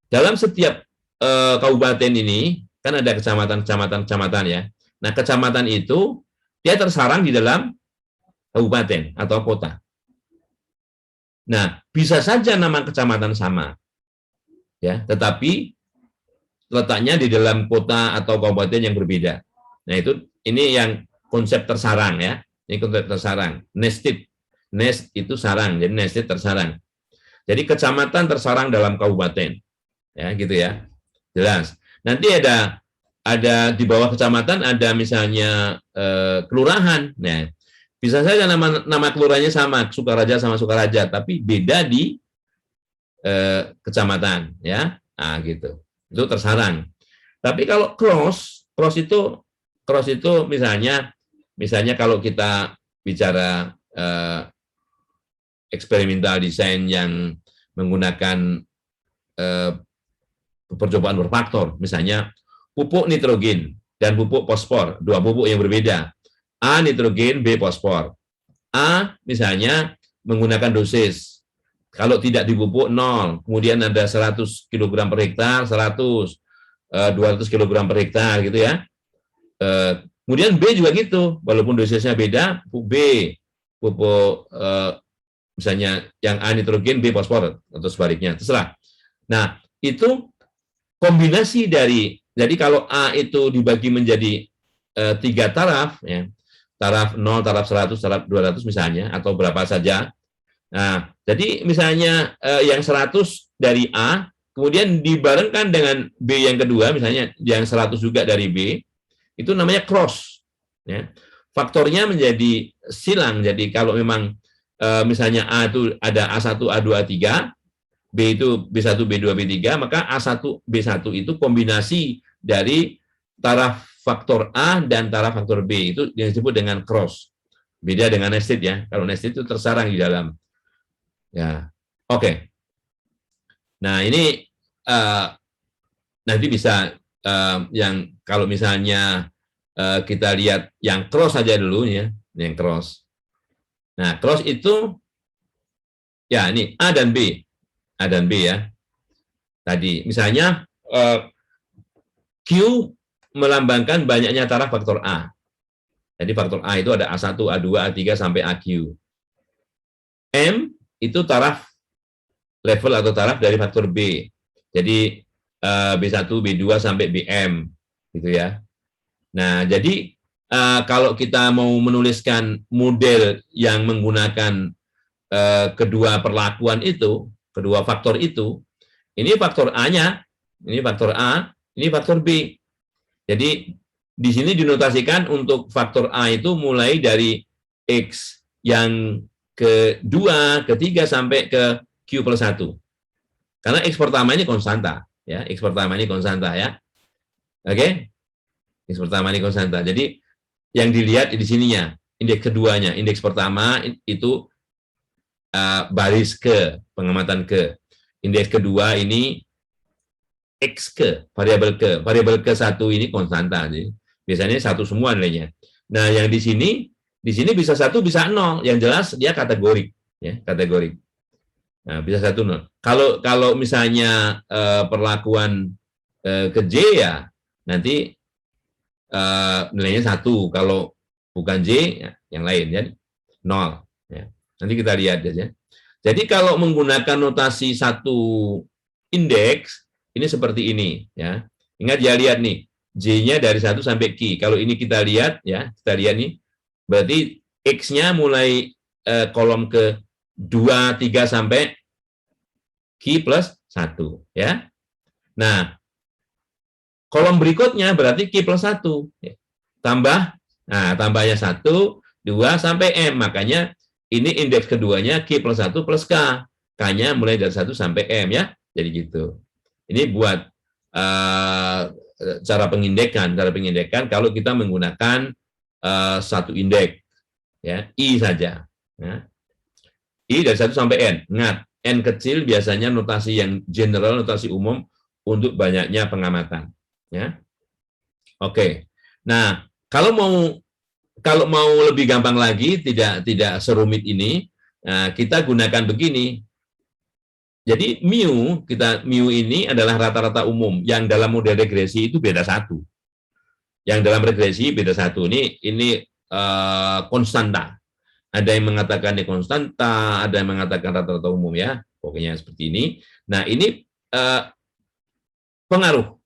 dalam setiap kabupaten ini kan ada kecamatan ya. Nah, kecamatan itu dia tersarang di dalam kabupaten atau kota. Nah, bisa saja nama kecamatan sama, ya, tetapi letaknya di dalam kota atau kabupaten yang berbeda. Nah, ini yang konsep tersarang ya. Ini konsep tersarang. Nest itu sarang, jadi nested tersarang. Jadi kecamatan tersarang dalam kabupaten, ya gitu ya, jelas. Nanti ada di bawah kecamatan ada misalnya kelurahan. Nah, bisa saja nama kelurahannya sama, Sukaraja sama Sukaraja, tapi beda di kecamatan, ya. Nah, gitu. Itu tersarang. Tapi kalau cross itu misalnya kalau kita bicara eksperimental design yang menggunakan percobaan berfaktor, misalnya pupuk nitrogen dan pupuk fosfor, dua pupuk yang berbeda, A nitrogen, B fosfor. A misalnya menggunakan dosis, kalau tidak dipupuk 0, kemudian ada 100 kg per hektar, 200 kg per hektar gitu ya. Kemudian B juga gitu, walaupun dosisnya beda, pupuk B, pupuk misalnya yang A nitrogen, B fosfor, atau sebaliknya, terserah. Nah, itu kombinasi dari, jadi kalau A itu dibagi menjadi 3 taraf, ya, taraf 0, taraf 100, taraf 200 misalnya, atau berapa saja. Nah, jadi misalnya yang 100 dari A, kemudian dibarengkan dengan B yang kedua, misalnya yang 100 juga dari B, itu namanya cross. Ya. Faktornya menjadi silang, jadi kalau memang misalnya A itu ada A1, A2, A3, B itu B1, B2, B3, maka A1, B1 itu kombinasi dari taraf faktor A dan taraf faktor B. Itu yang disebut dengan cross. Beda dengan nested ya. Kalau nested itu tersarang di dalam. Ya, oke. Nah, ini nanti bisa yang kalau misalnya kita lihat yang cross saja dulu ya, yang cross. Nah, cross itu ya ini A dan B. A dan B ya. Tadi misalnya Q melambangkan banyaknya taraf faktor A. Jadi faktor A itu ada A1, A2, A3 sampai AQ. M itu taraf level atau taraf dari faktor B. Jadi B1, B2 sampai BM gitu ya. Nah, jadi kalau kita mau menuliskan model yang menggunakan kedua perlakuan itu, kedua faktor itu, ini faktor A-nya, ini faktor A, ini faktor B. Jadi di sini dinotasikan untuk faktor A itu mulai dari X yang kedua, ketiga sampai ke Q plus 1. Karena X pertama ini konstanta, ya. X pertama ini konstanta ya. Oke? X pertama ini konstanta. Jadi yang dilihat di sininya, indeks keduanya, indeks pertama itu baris ke, pengamatan ke. Indeks kedua ini X ke, variabel ke satu ini konstanta. Jadi, biasanya satu semua nilainya. Nah, yang di sini bisa satu, bisa nol. Yang jelas dia kategorik, ya, kategorik. Nah, bisa satu nol. Kalau misalnya perlakuan ke J ya, nanti nilainya satu. Kalau bukan J, ya, yang lain ya, nol. Ya. Nanti kita lihat aja. Jadi kalau menggunakan notasi satu indeks, ini seperti ini ya. Ingat ya, lihat nih, J-nya dari 1 sampai Q. Kalau ini kita lihat ya, kita lihat nih, berarti X-nya mulai kolom ke 2, 3 sampai Q plus 1 ya. Nah, kolom berikutnya berarti Q plus 1. Tambah, nah tambahnya 1, 2 sampai M. Makanya ini indeks keduanya Q plus 1 plus K. K-nya mulai dari 1 sampai M ya. Jadi gitu. Ini buat cara pengindekan. Cara pengindekan kalau kita menggunakan satu indeks, ya, I saja. Ya. I dari 1 sampai N. Ingat, N kecil biasanya notasi yang general, notasi umum untuk banyaknya pengamatan. Ya. Oke. Nah, kalau mau lebih gampang lagi, tidak serumit ini, nah, kita gunakan begini. Jadi mu ini adalah rata-rata umum yang dalam model regresi itu beda satu. Yang dalam regresi beda satu. Ini konstanta. Ada yang mengatakan ini konstanta, ada yang mengatakan rata-rata umum ya. Pokoknya seperti ini. Nah, ini pengaruh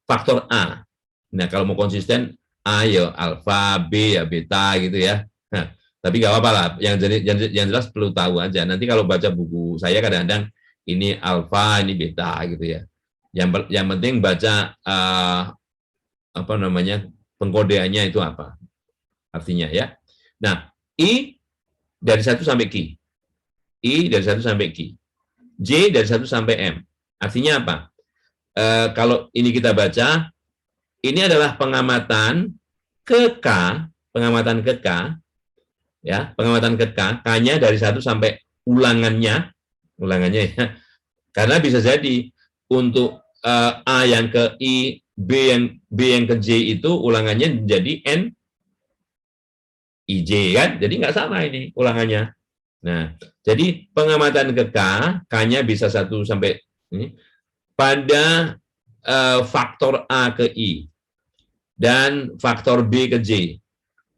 faktor A. Nah, kalau mau konsisten A ya alfa, B ya beta gitu ya. Nah, tapi nggak apa-apa lah. Yang jelas perlu tahu aja. Nanti kalau baca buku saya kadang-kadang ini alfa, ini beta gitu ya. Yang penting baca apa namanya, pengkodeannya itu apa artinya ya. Nah, I dari 1 sampai Q. I dari 1 sampai Q. J dari 1 sampai M. Artinya apa? Kalau ini kita baca, ini adalah pengamatan ke K, pengamatan ke K, ya, pengamatan ke K, K-nya dari 1 sampai ulangannya ya. Karena bisa jadi untuk A yang ke I, B yang ke J itu ulangannya menjadi N IJ kan, jadi nggak sama ini ulangannya. Nah, jadi pengamatan ke K, K-nya bisa 1 sampai ini pada faktor A ke I dan faktor B ke J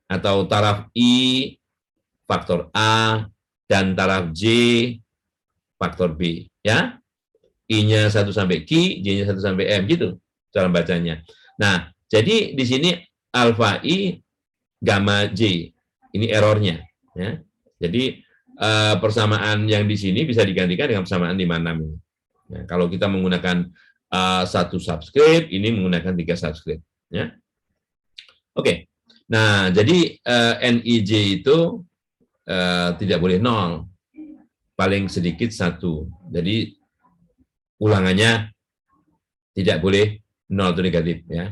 atau taraf I faktor A dan taraf J faktor B ya. I-nya 1 sampai Q, J-nya 1 sampai M gitu cara bacanya. Nah, jadi di sini alfa I gamma J. Ini errornya ya. Jadi persamaan yang di sini bisa digantikan dengan persamaan 56 ini. Nah, kalau kita menggunakan satu subscript, ini menggunakan 3 subscript ya. Oke. Nah, jadi NIJ itu tidak boleh 0. Paling sedikit 1. Jadi ulangannya tidak boleh 0 itu negatif ya.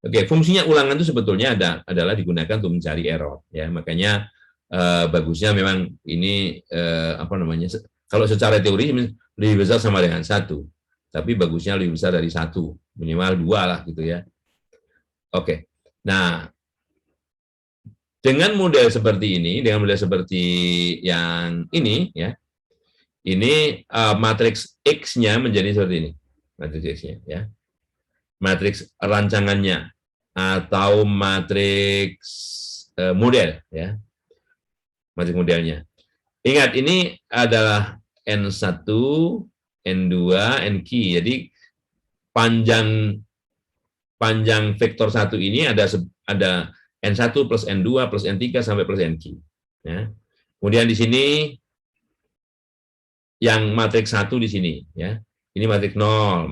Oke, fungsinya ulangan itu sebetulnya adalah digunakan untuk mencari error, ya. Makanya bagusnya memang ini apa namanya? Kalau secara teori lebih besar sama dengan 1, tapi bagusnya lebih besar dari 1, minimal 2 lah gitu ya. Oke, nah dengan model seperti ini, dengan model seperti yang ini, ya, ini matriks X-nya menjadi seperti ini, matriks X-nya, ya, matriks rancangannya atau matriks model, ya, matriks modelnya. Ingat, ini adalah N1, N2, Nq. Jadi panjang vektor 1 ini ada N1 plus N2 plus N3 sampai plus Nq. Ya. Kemudian di sini yang matriks 1 di sini, ya. Ini matriks 0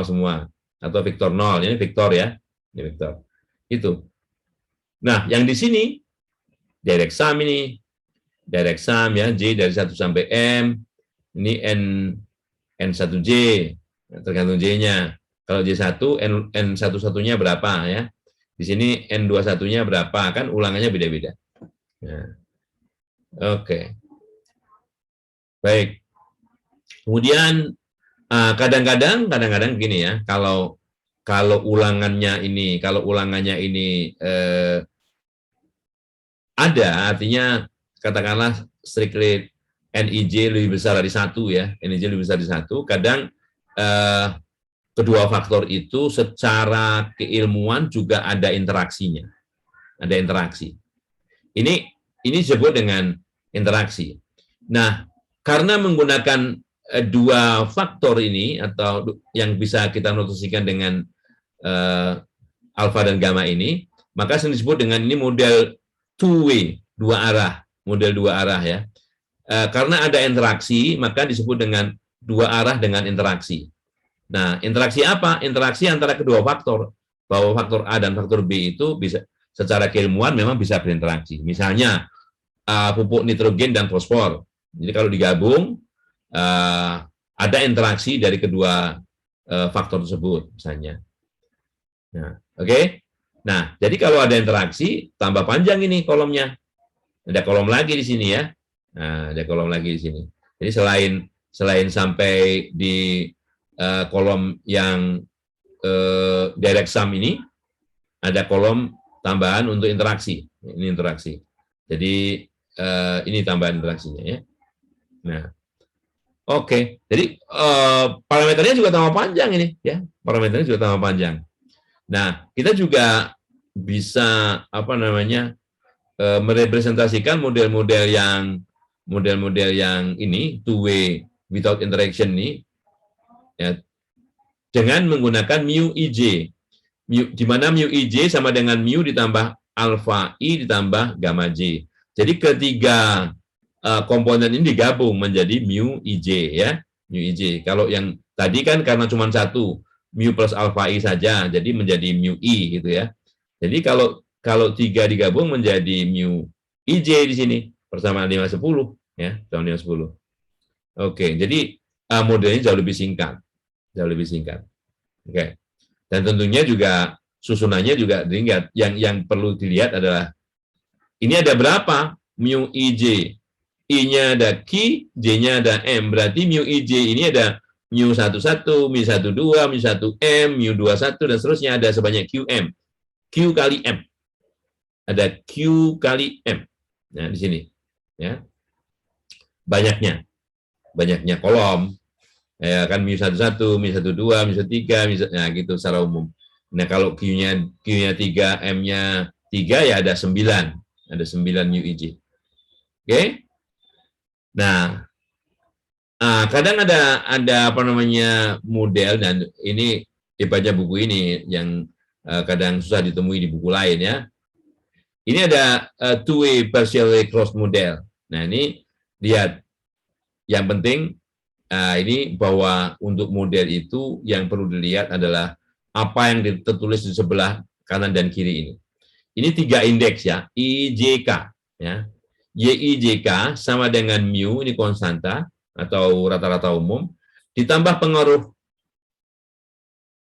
semua atau vektor 0, ini vektor, ya. Ini vektor. Itu. Nah, yang di sini direct sum ini, direct sum, ya, J dari 1 sampai M, ini N1J, tergantung J-nya. Kalau J1, N1-1-nya berapa, ya. Di sini N21-nya berapa, kan ulangannya beda-beda. Nah, oke. Baik. Kemudian kadang-kadang gini, ya, kalau ulangannya ini ada, artinya katakanlah strictly NIJ lebih besar dari 1, ya, NIJ lebih besar dari 1, kadang kedua faktor itu secara keilmuan juga ada interaksinya, ada interaksi. Ini disebut dengan interaksi. Nah, karena menggunakan dua faktor ini atau yang bisa kita notasikan dengan alfa dan gamma ini, maka disebut dengan ini model two-way, dua arah, model dua arah, ya. Karena ada interaksi, maka disebut dengan dua arah dengan interaksi. Nah, interaksi apa? Interaksi antara kedua faktor, bahwa faktor A dan faktor B itu bisa secara keilmuan memang bisa berinteraksi. Misalnya pupuk nitrogen dan fosfor. Jadi kalau digabung ada interaksi dari kedua faktor tersebut, misalnya. Nah, oke. Nah, jadi kalau ada interaksi, tambah panjang ini kolomnya. Ada kolom lagi di sini, ya. Nah, ada kolom lagi di sini. Jadi selain sampai di kolom yang direct sum ini, ada kolom tambahan untuk interaksi. Ini interaksi. Jadi ini tambahan interaksinya, ya. Nah, oke. Jadi parameternya juga tambah panjang ini, ya. Parameternya juga tambah panjang. Nah, kita juga bisa apa namanya merepresentasikan model-model yang ini two-way without interaction ini, ya, dengan menggunakan mu IJ, di mana mu IJ sama dengan mu ditambah alfa I ditambah gamma J. Jadi ketiga komponen ini digabung menjadi mu IJ, ya, mu IJ. Kalau yang tadi kan karena cuma satu, mu plus alfa I saja, jadi menjadi mu I gitu, ya. Jadi kalau tiga digabung menjadi mu IJ di sini persamaan 5-10, ya, sama 5-10. Oke, jadi modelnya jauh lebih singkat. Oke. Dan tentunya juga susunannya juga diingat. Yang perlu dilihat adalah ini ada berapa mu IJ. I-nya ada Q, J-nya ada M. Berarti mu IJ ini ada mu 11, mu 12, mu 1M, mu 21 dan seterusnya, ada sebanyak QM. Q kali M. Ada Q kali M. Nah, di sini, ya. Banyaknya kolom. Ya kan, mu 11, mu 12, mu 13, nah gitu secara umum. Nah, kalau Q-nya 3, M-nya 3, ya ada 9. Ada 9 mu IJ. Oke? Nah, kadang ada apa namanya model, dan ini dibaca buku ini yang kadang susah ditemui di buku lain, ya. Ini ada two-way partially closed model. Nah, ini lihat, yang penting ini bahwa untuk model itu yang perlu dilihat adalah apa yang tertulis di sebelah kanan dan kiri ini. Ini 3 indeks, ya, IJK, ya. YIJK sama dengan mu, ini konstanta atau rata-rata umum, ditambah pengaruh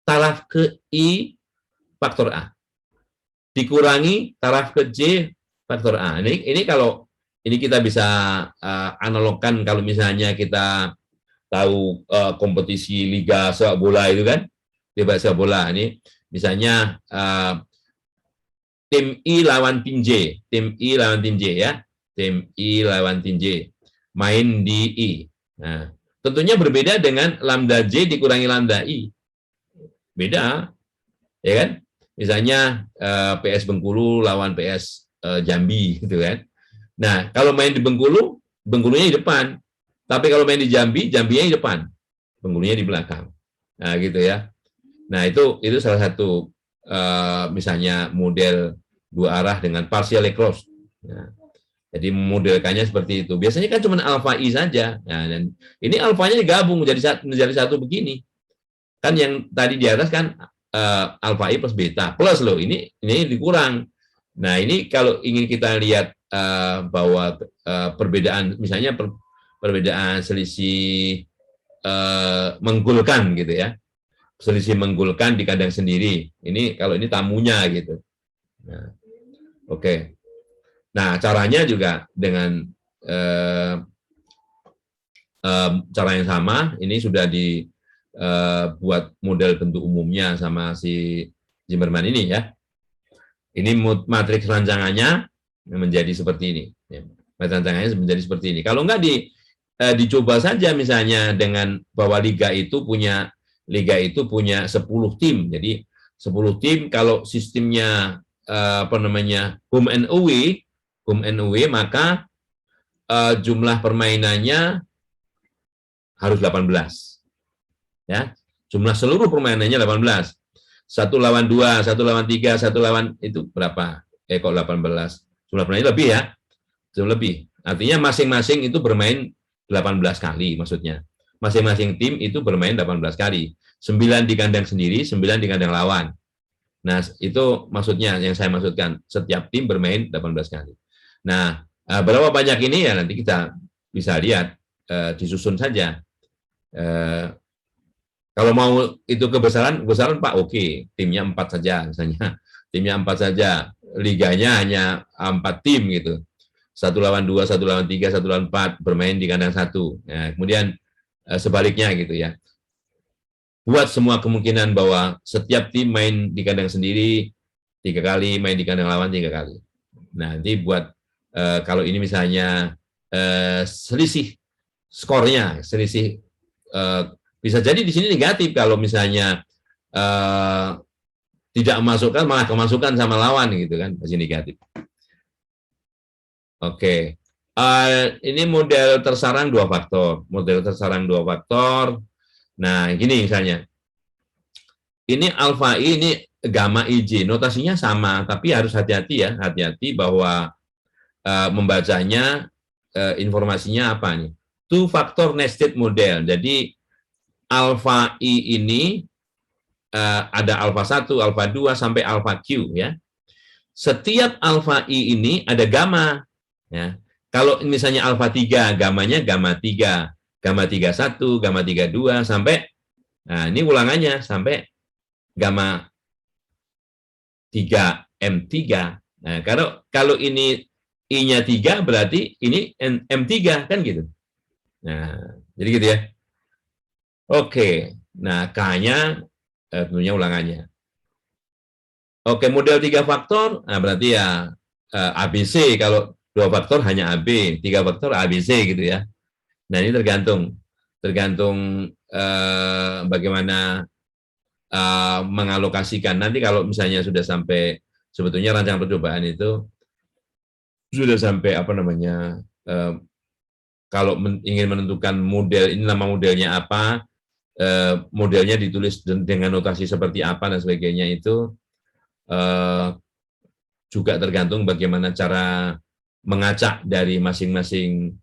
taraf ke I faktor A. dikurangi taraf ke J faktor A. Ini kalau ini kita bisa analogkan kalau misalnya kita tahu kompetisi liga sepak bola itu kan, liga sepak bola ini misalnya tim I lawan tim J, tim I lawan tim J ya, tim I lawan tim J, main di I. Nah, tentunya berbeda dengan lambda J dikurangi lambda I, beda, ya kan? Misalnya PS Bengkulu lawan PS Jambi, gitu kan? Nah, kalau main di Bengkulu, Bengkulunya di depan, tapi kalau main di Jambi, Jambinya di depan, Bengkulunya di belakang. Nah, gitu ya. Nah, itu salah satu misalnya model dua arah dengan partially closed. Nah, jadi modelkannya seperti itu. Biasanya kan cuma alfa I saja. Nah, dan ini alfanya digabung menjadi satu begini. Kan yang tadi di atas kan alfa I plus beta plus loh. Ini dikurang. Nah, ini kalau ingin kita lihat bahwa perbedaan misalnya perbedaan selisih menggolkan gitu ya. Selisih menggolkan di kandang sendiri. Ini kalau ini tamunya gitu. Nah, oke. Nah, caranya juga dengan cara yang sama. Ini sudah dibuat model bentuk umumnya sama si Zimmerman ini ya. Ini matriks rancangannya menjadi seperti ini. Matriks rancangannya menjadi seperti ini. Kalau enggak dicoba saja misalnya dengan bahwa liga itu punya 10 tim. Jadi 10 tim kalau sistemnya home and away maka jumlah permainannya harus 18. Ya. Jumlah seluruh permainannya 18. 1 lawan 2, 1 lawan 3, 1 lawan itu berapa? Kok 18. Jumlah permainannya lebih ya. Jumlah lebih. Artinya masing-masing itu bermain 18 kali maksudnya. Masing-masing tim itu bermain 18 kali. 9 di kandang sendiri, 9 di kandang lawan. Nah, itu maksudnya yang saya maksudkan. Setiap tim bermain 18 kali. Nah, berapa banyak ini ya nanti kita bisa lihat, disusun saja. Kalau mau itu kebesaran Pak oke. Timnya 4 saja misalnya. Timnya 4 saja. Liganya hanya 4 tim gitu. 1 lawan 2, 1 lawan 3, 1 lawan 4 bermain di kandang 1. Nah, kemudian sebaliknya gitu ya. Buat semua kemungkinan bahwa setiap tim main di kandang sendiri 3 kali, main di kandang lawan 3 kali. Nah, nanti buat kalau ini misalnya selisih skornya, selisih bisa jadi di sini negatif kalau misalnya tidak memasukkan malah kemasukan sama lawan gitu kan, masih negatif. Oke. Ini model tersarang 2 faktor. Model tersarang 2 faktor. Nah, gini misalnya. Ini alfa I, ini gamma IJ. Notasinya sama, tapi harus hati-hati ya. Hati-hati bahwa membacanya informasinya apa nih. 2 factor nested model. Jadi alfa I ini ada alfa 1, alfa 2 sampai alfa Q ya. Setiap alfa I ini ada gamma ya. Kalau misalnya alfa 3, gamanya gamma 3, gamma 31, gamma 32 sampai nah ini ulangannya sampai gamma 3 M3. Nah, kalau ini I-nya 3 berarti ini M3 kan gitu. Nah, jadi gitu ya. Oke. Nah, K-nya tentunya ulangannya. Oke, model 3 faktor, nah berarti ya ABC. Kalau 2 faktor hanya AB, 3 faktor ABC gitu ya. Nah, ini tergantung bagaimana mengalokasikan. Nanti kalau misalnya sudah sampai, sebetulnya rancangan percobaan itu sudah sampai apa namanya, kalau ingin menentukan model, ini nama modelnya apa, modelnya ditulis dengan notasi seperti apa dan sebagainya itu juga tergantung bagaimana cara mengacak dari masing-masing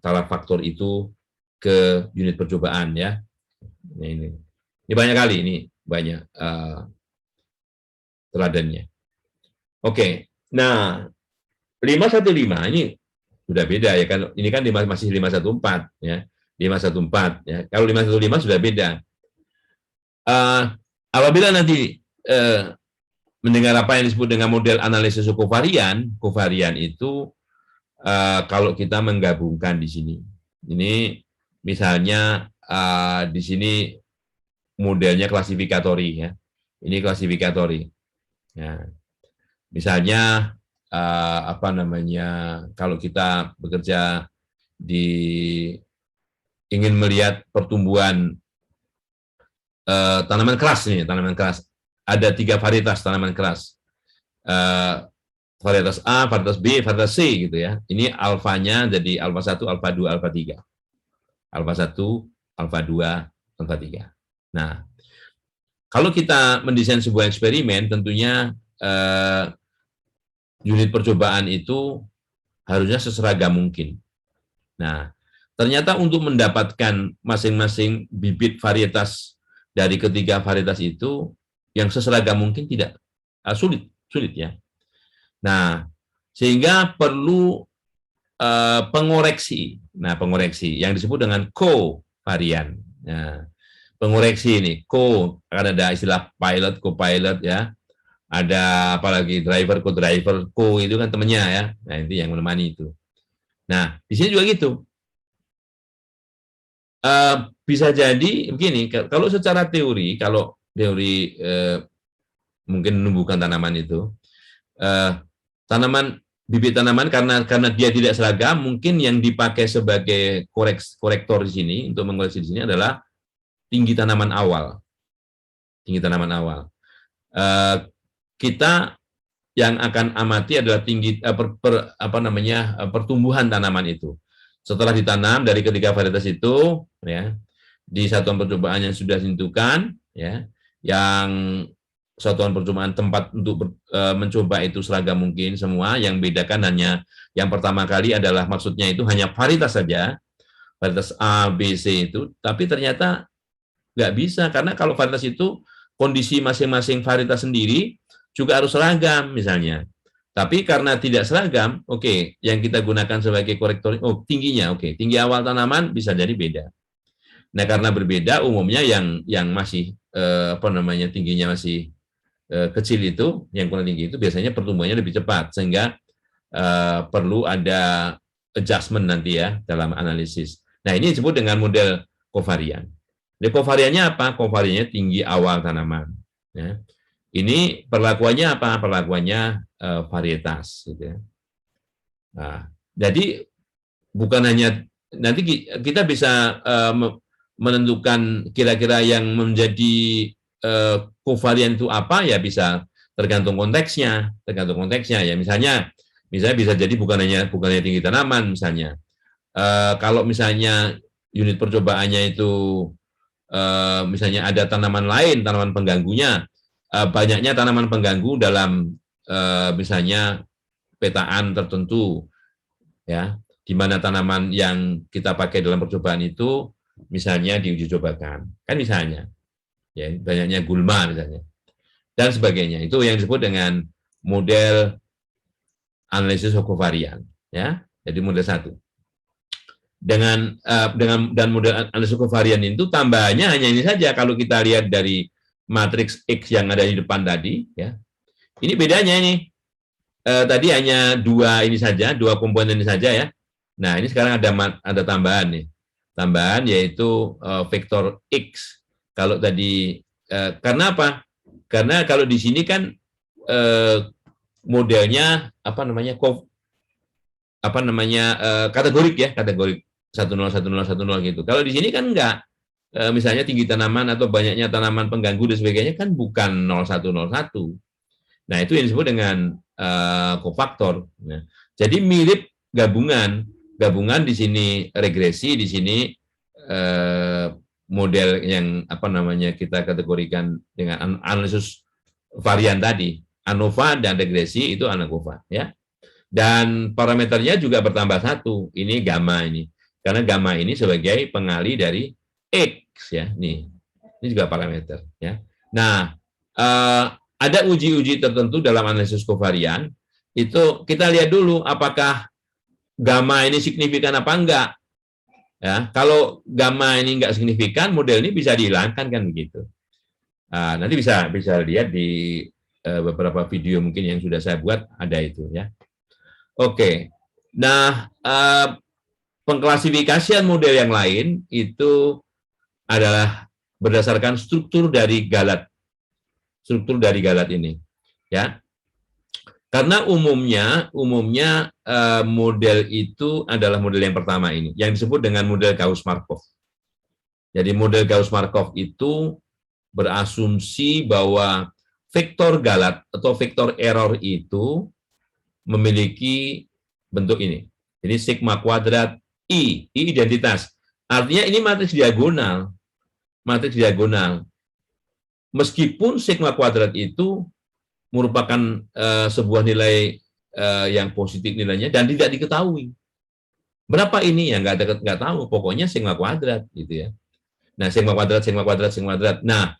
taraf faktor itu ke unit percobaan ya. Nah, ini banyak kali, ini banyak teladannya. Oke, nah 515 ini sudah beda ya kan, ini kan masih 514 ya, 514 ya. Kalau 515 sudah beda. Apabila nanti mendengar apa yang disebut dengan model analisis kovarian. Kovarian itu kalau kita menggabungkan di sini. Ini misalnya di sini modelnya klasifikatori ya. Ini klasifikatori. Ya. Misalnya apa namanya, kalau kita bekerja ingin melihat pertumbuhan tanaman keras nih, tanaman keras. Ada 3 varietas tanaman keras. Varietas A, varietas B, varietas C gitu ya. Ini alfanya jadi alfa 1, alfa 2, alfa 3. Alfa 1, alfa 2, alfa 3. Nah, kalau kita mendesain sebuah eksperimen, tentunya unit percobaan itu harusnya seseragam mungkin. Nah, ternyata untuk mendapatkan masing-masing bibit varietas dari ketiga varietas itu yang seseragam mungkin tidak sulit ya. Nah, sehingga perlu pengoreksi. Nah, pengoreksi yang disebut dengan covarian. Nah, pengoreksi ini akan ada istilah pilot, co-pilot ya. Ada apalagi driver, co-driver, itu kan temannya ya. Nah, itu yang menemani itu. Nah, di sini juga gitu. Bisa jadi begini, kalau secara teori, kalau teori mungkin menumbuhkan tanaman itu, bibit tanaman karena dia tidak seragam, mungkin yang dipakai sebagai korektor di sini untuk mengoreksi di sini adalah tinggi tanaman awal. Tinggi tanaman awal. Kita yang akan amati adalah tinggi pertumbuhan tanaman itu. Setelah ditanam dari ketiga varietas itu, ya, di satuan percobaan yang sudah ditentukan, ya, yang satuan percobaan tempat untuk mencoba itu seragam mungkin semua, yang bedakan hanya yang pertama kali adalah maksudnya itu hanya varietas saja, varietas A, B, C itu, tapi ternyata nggak bisa, karena kalau varietas itu kondisi masing-masing varietas sendiri juga harus seragam misalnya. Tapi karena tidak seragam, oke, yang kita gunakan sebagai korektor, tingginya, tinggi awal tanaman bisa jadi beda. Nah, karena berbeda, umumnya yang masih tingginya masih kecil itu, yang kurang tinggi itu biasanya pertumbuhannya lebih cepat, sehingga perlu ada adjustment nanti ya dalam analisis. Nah, ini disebut dengan model kovarian. Jadi kovariannya apa? Kovariannya tinggi awal tanaman. Ya. Ini perlakuannya apa? Perlakuannya varietas. Gitu ya. Nah, jadi bukan hanya nanti kita bisa menentukan kira-kira yang menjadi kovarian itu apa, ya bisa tergantung konteksnya ya. Misalnya bisa jadi bukan hanya tinggi tanaman misalnya. Kalau misalnya unit percobaannya itu misalnya ada tanaman lain, tanaman pengganggunya, banyaknya tanaman pengganggu dalam misalnya petaan tertentu, ya, di mana tanaman yang kita pakai dalam percobaan itu misalnya diuji cobakan, kan misalnya, ya, banyaknya gulma misalnya, dan sebagainya. Itu yang disebut dengan model analisis kovarian, ya. Jadi model 1. Dan model analisis kovarian itu tambahannya hanya ini saja. Kalau kita lihat dari matriks X yang ada di depan tadi, ya, ini bedanya ini. Tadi hanya dua komponen ini saja ya. Nah, ini sekarang ada tambahan nih. Tambahan yaitu vektor X. Kalau tadi karena apa? Karena kalau di sini kan modelnya kategorik ya, kategorik 101010 gitu. Kalau di sini kan enggak. Misalnya tinggi tanaman atau banyaknya tanaman pengganggu dan sebagainya kan bukan 0101. Nah, itu yang disebut dengan kofaktor. Nah, jadi mirip gabungan di sini regresi, di sini model yang kita kategorikan dengan analisis varian tadi, ANOVA dan regresi itu ANOVA ya. Dan parameternya juga bertambah 1, ini gamma ini. Karena gamma ini sebagai pengali dari X ya. Nih. Ini juga parameter ya. Nah, ada uji-uji tertentu dalam analisis kovarian, itu kita lihat dulu apakah gamma ini signifikan apa enggak. Ya, kalau gamma ini enggak signifikan, model ini bisa dihilangkan kan begitu. Nanti bisa lihat di beberapa video mungkin yang sudah saya buat ada itu ya. Oke. Nah, pengklasifikasian model yang lain itu adalah berdasarkan struktur dari galat. Struktur dari galat ini, ya. Karena umumnya model itu adalah model yang pertama ini, yang disebut dengan model Gauss-Markov. Jadi model Gauss-Markov itu berasumsi bahwa vektor galat atau vektor error itu memiliki bentuk ini. Jadi sigma kuadrat I identitas. Artinya ini matriks diagonal. Matriks diagonal. Meskipun sigma kuadrat itu merupakan sebuah nilai yang positif nilainya dan tidak diketahui. Berapa ini ya nggak tahu. Pokoknya sigma kuadrat gitu ya. Nah, sigma kuadrat, sigma kuadrat, sigma kuadrat. Nah,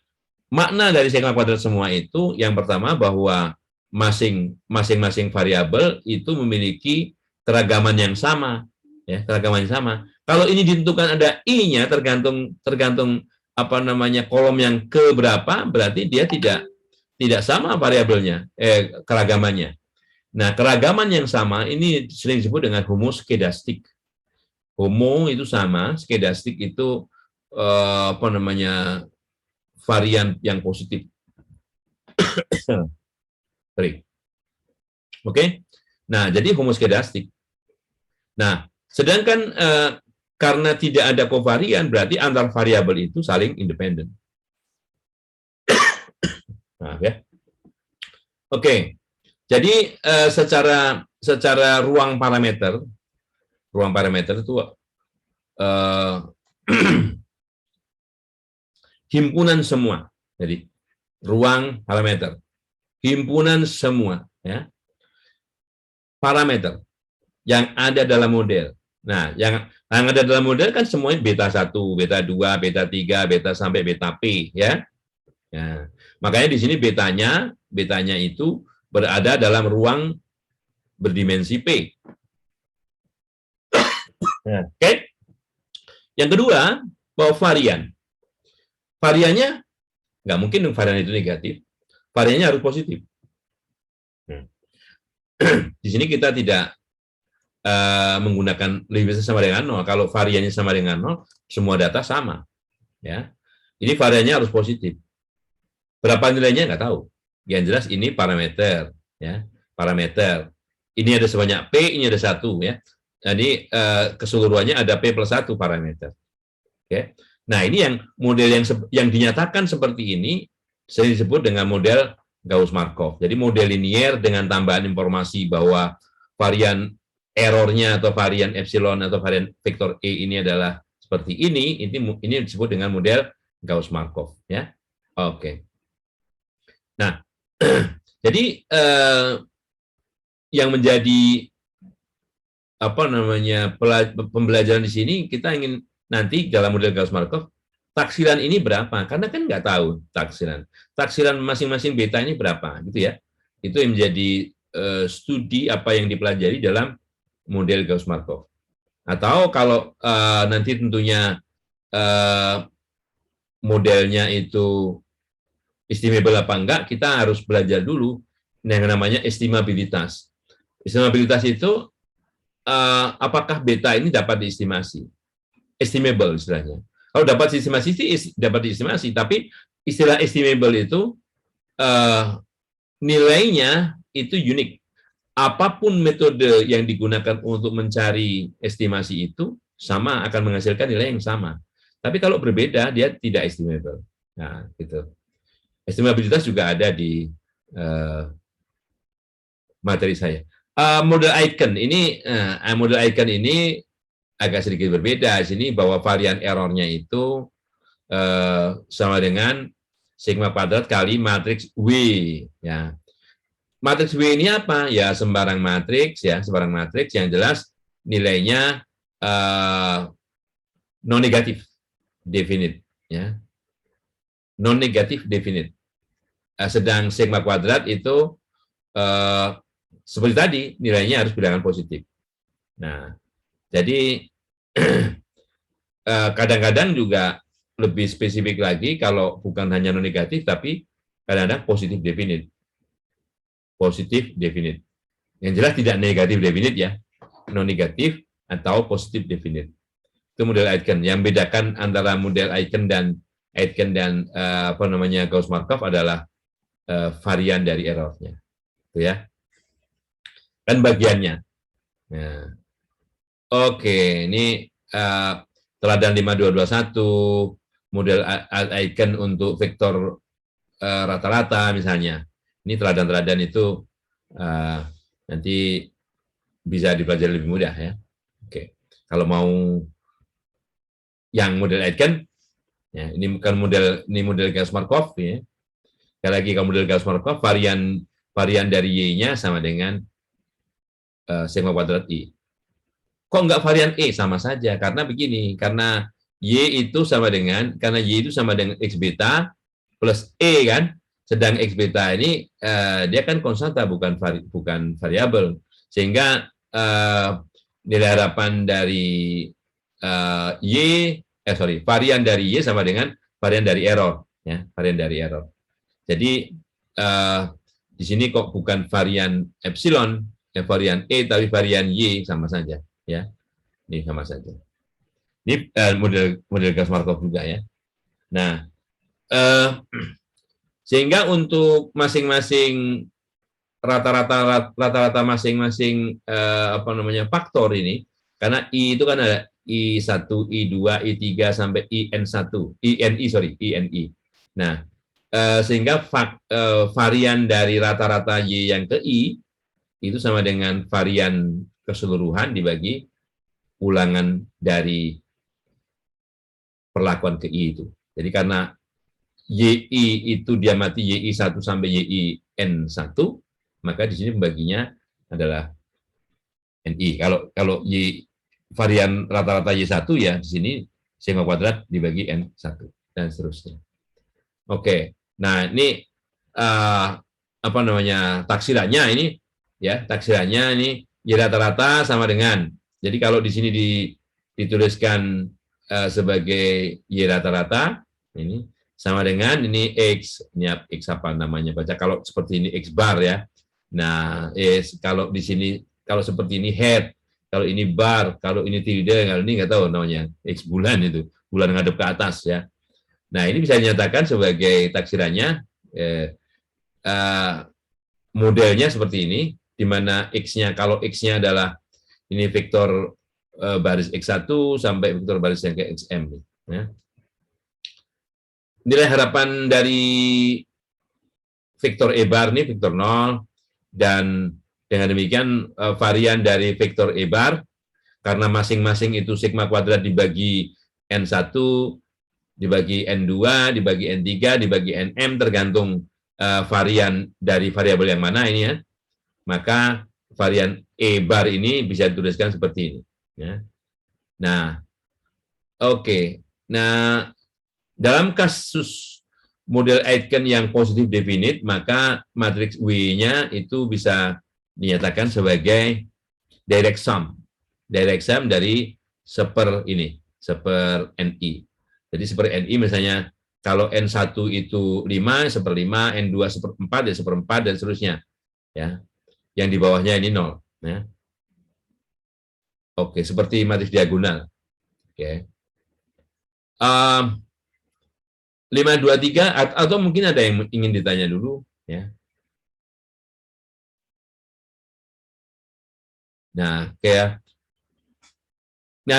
makna dari sigma kuadrat semua itu yang pertama bahwa masing-masing variabel itu memiliki keragaman yang sama, ya, keragaman yang sama. Kalau ini ditentukan ada i-nya tergantung apa namanya kolom yang ke berapa, berarti dia tidak sama variabelnya, keragamannya. Nah, keragaman yang sama ini sering disebut dengan homoskedastik. Homo itu sama, skedastik itu apa namanya varian yang positif. Oke. Nah, jadi homoskedastik. Nah, sedangkan karena tidak ada kovarian, berarti antar variabel itu saling independen. Nah, ya. Oke. Jadi secara ruang parameter itu himpunan semua. Jadi ruang parameter, himpunan semua, ya, parameter yang ada dalam model. Nah, yang ada dalam model kan semuanya beta 1, beta 2, beta 3, beta sampai beta P, ya. Ya. Makanya di sini betanya itu berada dalam ruang berdimensi P. Nah, oke. Yang kedua, bahwa varian. Variannya nggak mungkin varian itu negatif. Variannya harus positif. Di sini kita tidak menggunakan lebih besar sama dengan 0. Kalau variannya sama dengan 0, semua data sama. Ya. Ini variannya harus positif. Berapa nilainya nggak tahu. Yang jelas ini parameter, ya, parameter. Ini ada sebanyak P, ini ada 1, ya. Jadi keseluruhannya ada P plus 1 parameter. Oke. Nah, ini yang model yang dinyatakan seperti ini sering disebut dengan model Gauss-Markov. Jadi model linier dengan tambahan informasi bahwa varian errornya atau varian epsilon atau varian vektor E ini adalah seperti ini disebut dengan model Gauss-Markov, ya. Oke. Nah, jadi yang menjadi apa namanya pembelajaran di sini, kita ingin nanti dalam model Gauss-Markov taksiran ini berapa? Karena kan nggak tahu taksiran masing-masing beta ini berapa, gitu ya. Itu yang menjadi studi apa yang dipelajari dalam model Gauss-Markov. Atau kalau nanti tentunya modelnya itu estimable apa enggak, kita harus belajar dulu yang namanya estimabilitas. Estimabilitas itu apakah beta ini dapat diestimasi? Estimable istilahnya. Kalau dapat diestimasi sih dapat diestimasi, tapi istilah estimable itu nilainya itu unik. Apapun metode yang digunakan untuk mencari estimasi itu sama akan menghasilkan nilai yang sama. Tapi kalau berbeda dia tidak estimable. Nah, gitu. Estimabilitas juga ada di materi saya. Model icon ini agak sedikit berbeda di sini bahwa varian errornya itu sama dengan sigma kuadrat kali matriks W, ya. Matriks W ini apa? Ya sembarang matriks yang jelas nilainya non negatif definite, ya. Non negatif definite. Sedang sigma kuadrat itu seperti tadi nilainya harus bilangan positif. Nah, jadi kadang-kadang juga lebih spesifik lagi kalau bukan hanya non negatif tapi kadang-kadang positif definite. positif definite. Yang jelas tidak negatif definite ya, non negatif atau positif definite. Itu model Aitken. Yang bedakan antara model Aitken dan Gauss-Markov adalah varian dari errornya, itu ya. Dan bagiannya. Nah, oke, ini teladan 5221 model Aitken untuk vektor rata-rata misalnya. Ini teladan-teladan itu nanti bisa dipelajari lebih mudah ya. Oke, kalau mau yang model Aitken, ya, ini bukan model Gauss-Markov ya. Sekali lagi kalau model Gauss-Markov varian dari y-nya sama dengan sigma kuadrat i. Kok enggak varian e? Sama saja, karena begini, karena y itu sama dengan x beta plus e kan, sedang x beta ini dia kan konstanta bukan variabel, sehingga nilai harapan dari varian dari y sama dengan varian dari error ya, varian dari error. Jadi di sini kok bukan varian epsilon, varian e tapi varian y, sama saja ya. Ini sama saja. Ini model Gauss-Markov juga ya. Nah, sehingga untuk masing-masing rata-rata masing-masing faktor ini, karena i itu kan ada I1, I2, I3 sampai INI. Nah, sehingga varian dari rata-rata y yang ke i itu sama dengan varian keseluruhan dibagi ulangan dari perlakuan ke i itu. Jadi karena YI itu dia mati YI1 sampai YIN1, maka di sini pembaginya adalah NI. Kalau Y varian rata-rata Y1 ya di sini sigma kuadrat dibagi N1 dan seterusnya. Oke. Nah, ini taksirannya ini ya, taksirannya ini Y rata-rata sama dengan. Jadi kalau di sini dituliskan sebagai Y rata-rata ini sama dengan ini X, ini X apa namanya, baca kalau seperti ini X bar ya. Nah, kalau di sini, kalau seperti ini head, kalau ini bar, kalau ini tilde, kalau ini nggak tahu namanya, X bulan itu, bulan ngadep ke atas ya. Nah, ini bisa dinyatakan sebagai taksirannya, modelnya seperti ini, di mana X-nya, kalau X-nya adalah ini vektor baris X1 sampai vektor baris yang ke XM. Ya. Nilai harapan dari vektor E bar ini vektor 0, dan dengan demikian varian dari vektor E bar, karena masing-masing itu sigma kuadrat dibagi N1, dibagi N2, dibagi N3, dibagi NM, tergantung varian dari variabel yang mana ini ya, maka varian E bar ini bisa dituliskan seperti ini. Ya. Nah, oke. Nah, dalam kasus model Aitken yang positif definite, maka matriks W-nya itu bisa dinyatakan sebagai direct sum dari seper NI. Jadi seper NI misalnya kalau N1 itu 5, seperlima, N2 seperempat, ya seperempat, dan seterusnya. Ya. Yang di bawahnya ini 0. Ya. Oke, seperti matriks diagonal. Oke. 523 atau mungkin ada yang ingin ditanya dulu ya. Nah,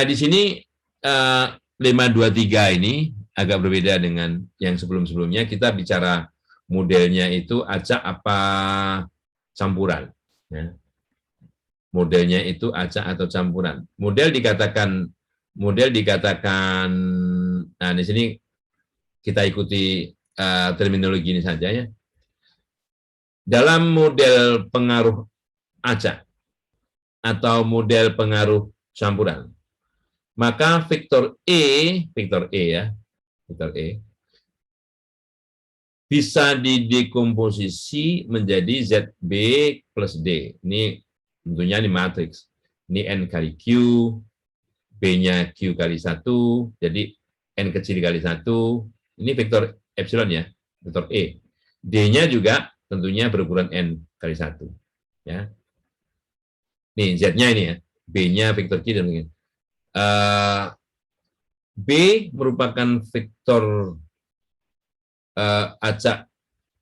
di sini 523 ini agak berbeda dengan yang sebelum-sebelumnya. Kita bicara modelnya itu acak apa campuran ya. Modelnya itu acak atau campuran. Model dikatakan nah di sini kita ikuti terminologi ini saja ya. Dalam model pengaruh acak atau model pengaruh campuran, maka vektor E bisa didekomposisi menjadi ZB plus D. Ini tentunya ini matriks. Ini N kali Q, B-nya Q kali 1, jadi N kecil kali 1, ini vektor epsilon ya, vektor E. D-nya juga tentunya berukuran N kali 1. Ya. Nih, Z-nya ini ya. B-nya vektor Q dan begini. B merupakan vektor acak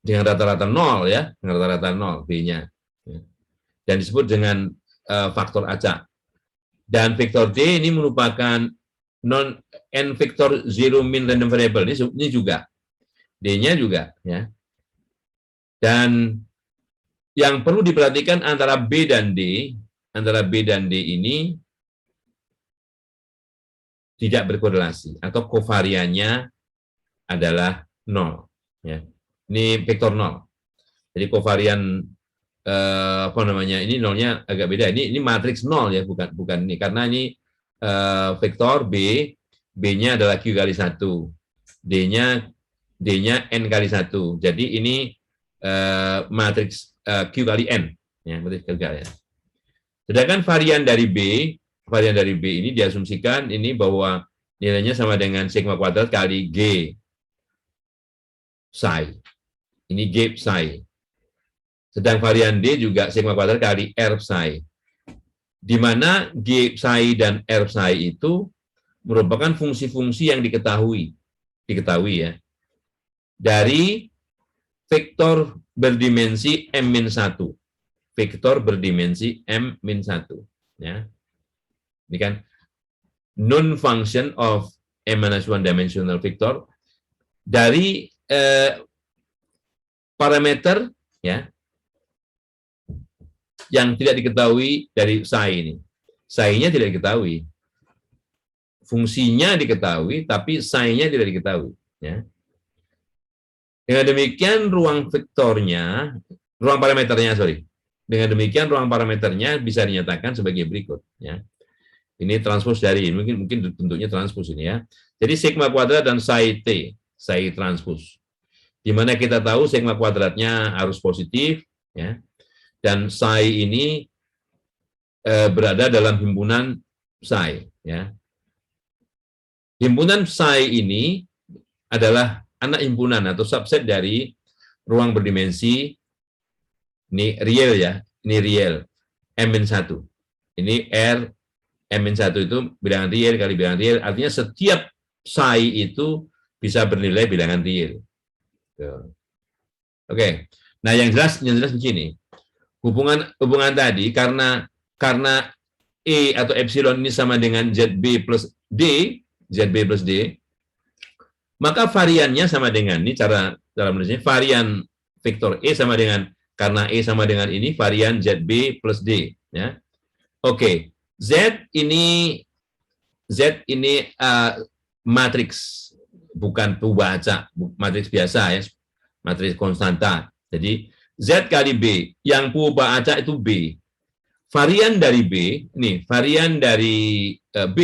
dengan rata-rata 0 ya, dengan rata-rata 0 B-nya. Dan disebut dengan faktor acak. Dan vektor D ini merupakan n vektor zero mean random variable. Ini juga. D-nya juga ya. Dan yang perlu diperhatikan antara B dan D ini tidak berkorelasi atau kovariannya adalah 0 ya. Ini vektor 0. Jadi kovarian apa namanya? Ini nolnya agak beda. Ini matriks 0 ya, bukan ini karena ini vektor B, B-nya adalah Q kali 1. D-nya N kali 1. Jadi ini matriks Q kali N ya, matriks Q kali N. Sedangkan varian dari B ini diasumsikan ini bahwa nilainya sama dengan sigma kuadrat kali G psi. Ini G psi. Sedang varian D juga sigma kuadrat kali R psi. Di mana G psi dan R psi itu merupakan fungsi-fungsi yang diketahui ya, dari vektor berdimensi M-1. Vektor berdimensi M-1. Ya. Ini kan non-function of M-1 dimensional vector dari parameter ya yang tidak diketahui dari psi ini. Psi-nya tidak diketahui. Fungsinya diketahui, tapi psi-nya tidak diketahui. Ya. Dengan demikian ruang parameternya bisa dinyatakan sebagai berikut. Ya. Ini transpos dari, mungkin bentuknya transpos ini ya. Jadi sigma kuadrat dan psi T, psi transpos. Di mana kita tahu sigma kuadratnya harus positif, ya. Dan psi ini berada dalam himpunan psi. Ya. Himpunan psi ini adalah anak himpunan atau subset dari ruang berdimensi, ini real ya, ini real, M-1. Ini R, M-1 itu bilangan real kali bilangan real, artinya setiap psi itu bisa bernilai bilangan real. Oke, nah yang jelas di sini. Hubungan tadi karena E atau epsilon ini sama dengan ZB plus D, maka variannya sama dengan ini cara menulisnya, varian vektor E sama dengan, karena E sama dengan ini, varian ZB plus D. Ya. Oke, Z ini matriks, bukan perubahan acak, matriks biasa ya, matriks konstanta. Jadi Z kali B, yang perubahan acak itu B. Varian dari B, nih varian dari B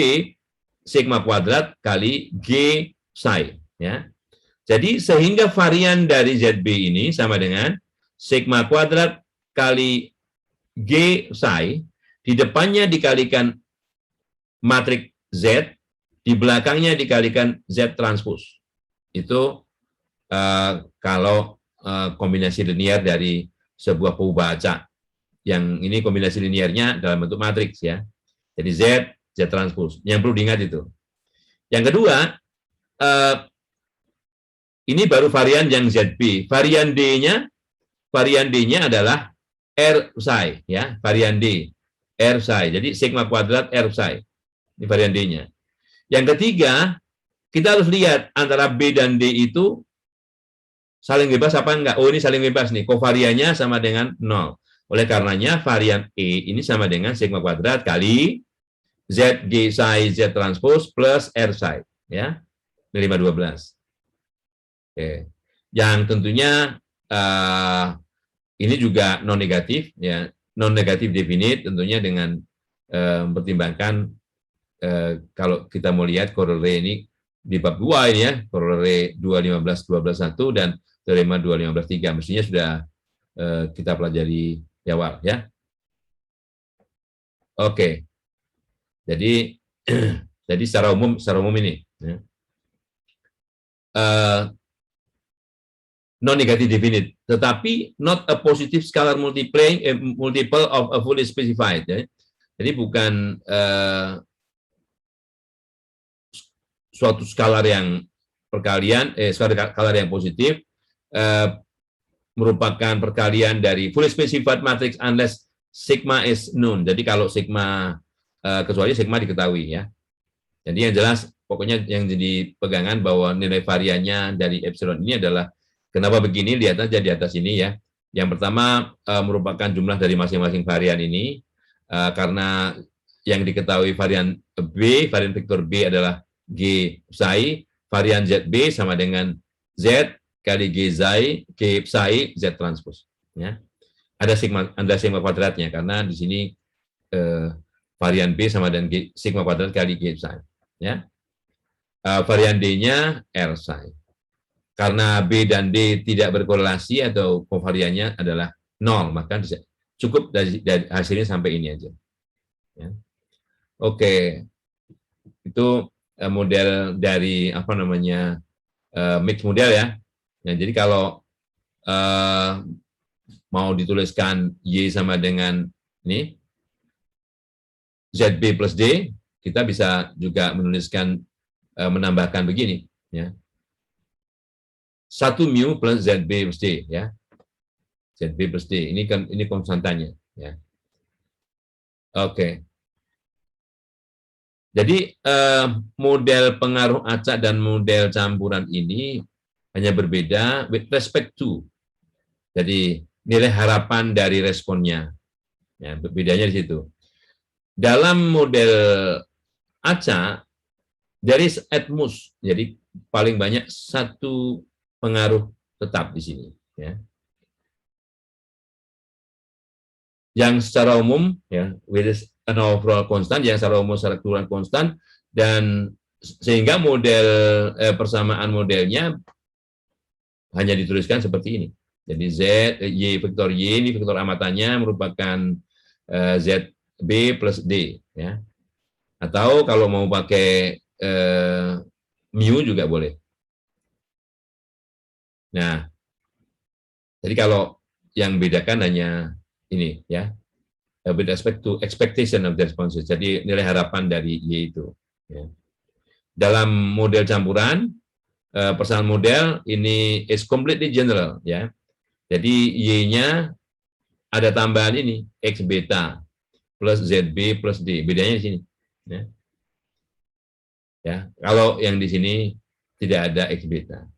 sigma kuadrat kali G psi. Ya. Jadi sehingga varian dari ZB ini sama dengan sigma kuadrat kali G psi, di depannya dikalikan matriks Z, di belakangnya dikalikan Z transpos. Itu kalau kombinasi linear dari sebuah perubahan acak. Yang ini kombinasi linearnya dalam bentuk matriks ya. Jadi Z transpos. Yang perlu diingat itu. Yang kedua, ini baru varian yang ZB. Varian D-nya adalah R psi ya, varian D. R psi. Jadi sigma kuadrat R psi. Ini varian D-nya. Yang ketiga, kita harus lihat antara B dan D itu saling bebas apa enggak. Oh, ini saling bebas nih. Kovariannya sama dengan 0. Oleh karenanya varian E ini sama dengan sigma kuadrat kali Z G psi Z transpos plus R psi ya. 512. Oke. Yang tentunya ini juga non negatif ya, non negatif definite tentunya dengan mempertimbangkan kalau kita mau lihat korelasi ini di bab 2 ini ya, korelasi 215/12 1 dan teorema 215/3 mestinya sudah kita pelajari di awal ya. Oke. Jadi jadi secara umum ini ya. non-negative definite, tetapi not a positive scalar multiple of a fully specified. Ya. Jadi bukan suatu skalar yang perkalian, skalar yang positif, merupakan perkalian dari fully specified matrix unless sigma is known. Jadi kalau sigma, kecuali sigma diketahui ya. Jadi yang jelas, pokoknya yang jadi pegangan bahwa nilai variannya dari epsilon ini adalah, kenapa begini, lihat aja di atas ini ya. Yang pertama merupakan jumlah dari masing-masing varian ini, karena yang diketahui varian B, varian vektor B adalah G psi, varian ZB sama dengan Z kali G psi Z transpose. Ya. Ada sigma kuadratnya, karena di sini varian B sama dengan sigma kuadrat kali G psi. Ya. Varian D-nya R psi. Karena B dan D tidak berkorelasi atau kovariannya adalah 0, maka cukup dari hasilnya sampai ini aja. Ya. Oke, itu model dari apa namanya mix model ya. Nah, jadi kalau mau dituliskan Y sama dengan ini ZB plus D, kita bisa juga menuliskan menambahkan begini ya. 1 mu plus ZB plus D ya. ZB plus D ini kan ini konstantanya ya. Oke. Jadi model pengaruh acak dan model campuran ini hanya berbeda with respect to. Jadi nilai harapan dari responnya. Ya, bedanya di situ. Dalam model acak, there is at most, jadi paling banyak satu pengaruh tetap di sini. Ya. Yang secara umum, ya, with an overall constant, yang secara umum secara keseluruhan konstan, dan sehingga model persamaan modelnya hanya dituliskan seperti ini. Jadi Z, Y, vektor Y, ini vektor amatannya merupakan ZB plus D. Ya. Atau kalau mau pakai mu juga boleh. Nah, jadi kalau yang bedakan hanya ini ya, with respect to expectation of the responses. Jadi nilai harapan dari Y itu. Ya. Dalam model campuran, persamaan model ini is completely general ya. Jadi Y-nya ada tambahan ini X beta plus ZB plus D. Bedanya di sini. Ya. Ya, kalau yang di sini tidak ada X beta.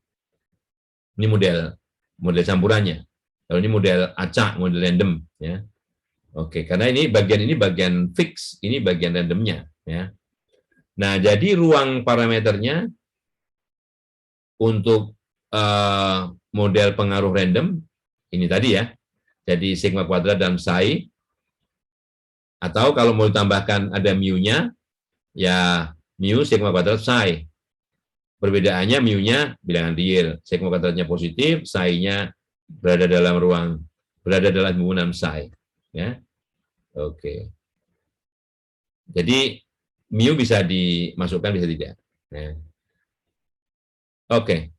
Ini model campurannya. Kalau ini model acak, model random, ya. Oke, karena ini bagian fix, ini bagian randomnya, ya. Nah, jadi ruang parameternya untuk model pengaruh random ini tadi ya. Jadi sigma kuadrat dan psi. Atau kalau mau ditambahkan ada mu-nya, ya mu sigma kuadrat psi. Perbedaannya mu-nya bilangan real, sigma kuadratnya positif, psi-nya berada dalam hubungan psi, ya. Oke. Jadi mu bisa dimasukkan, bisa tidak. Nah. Oke.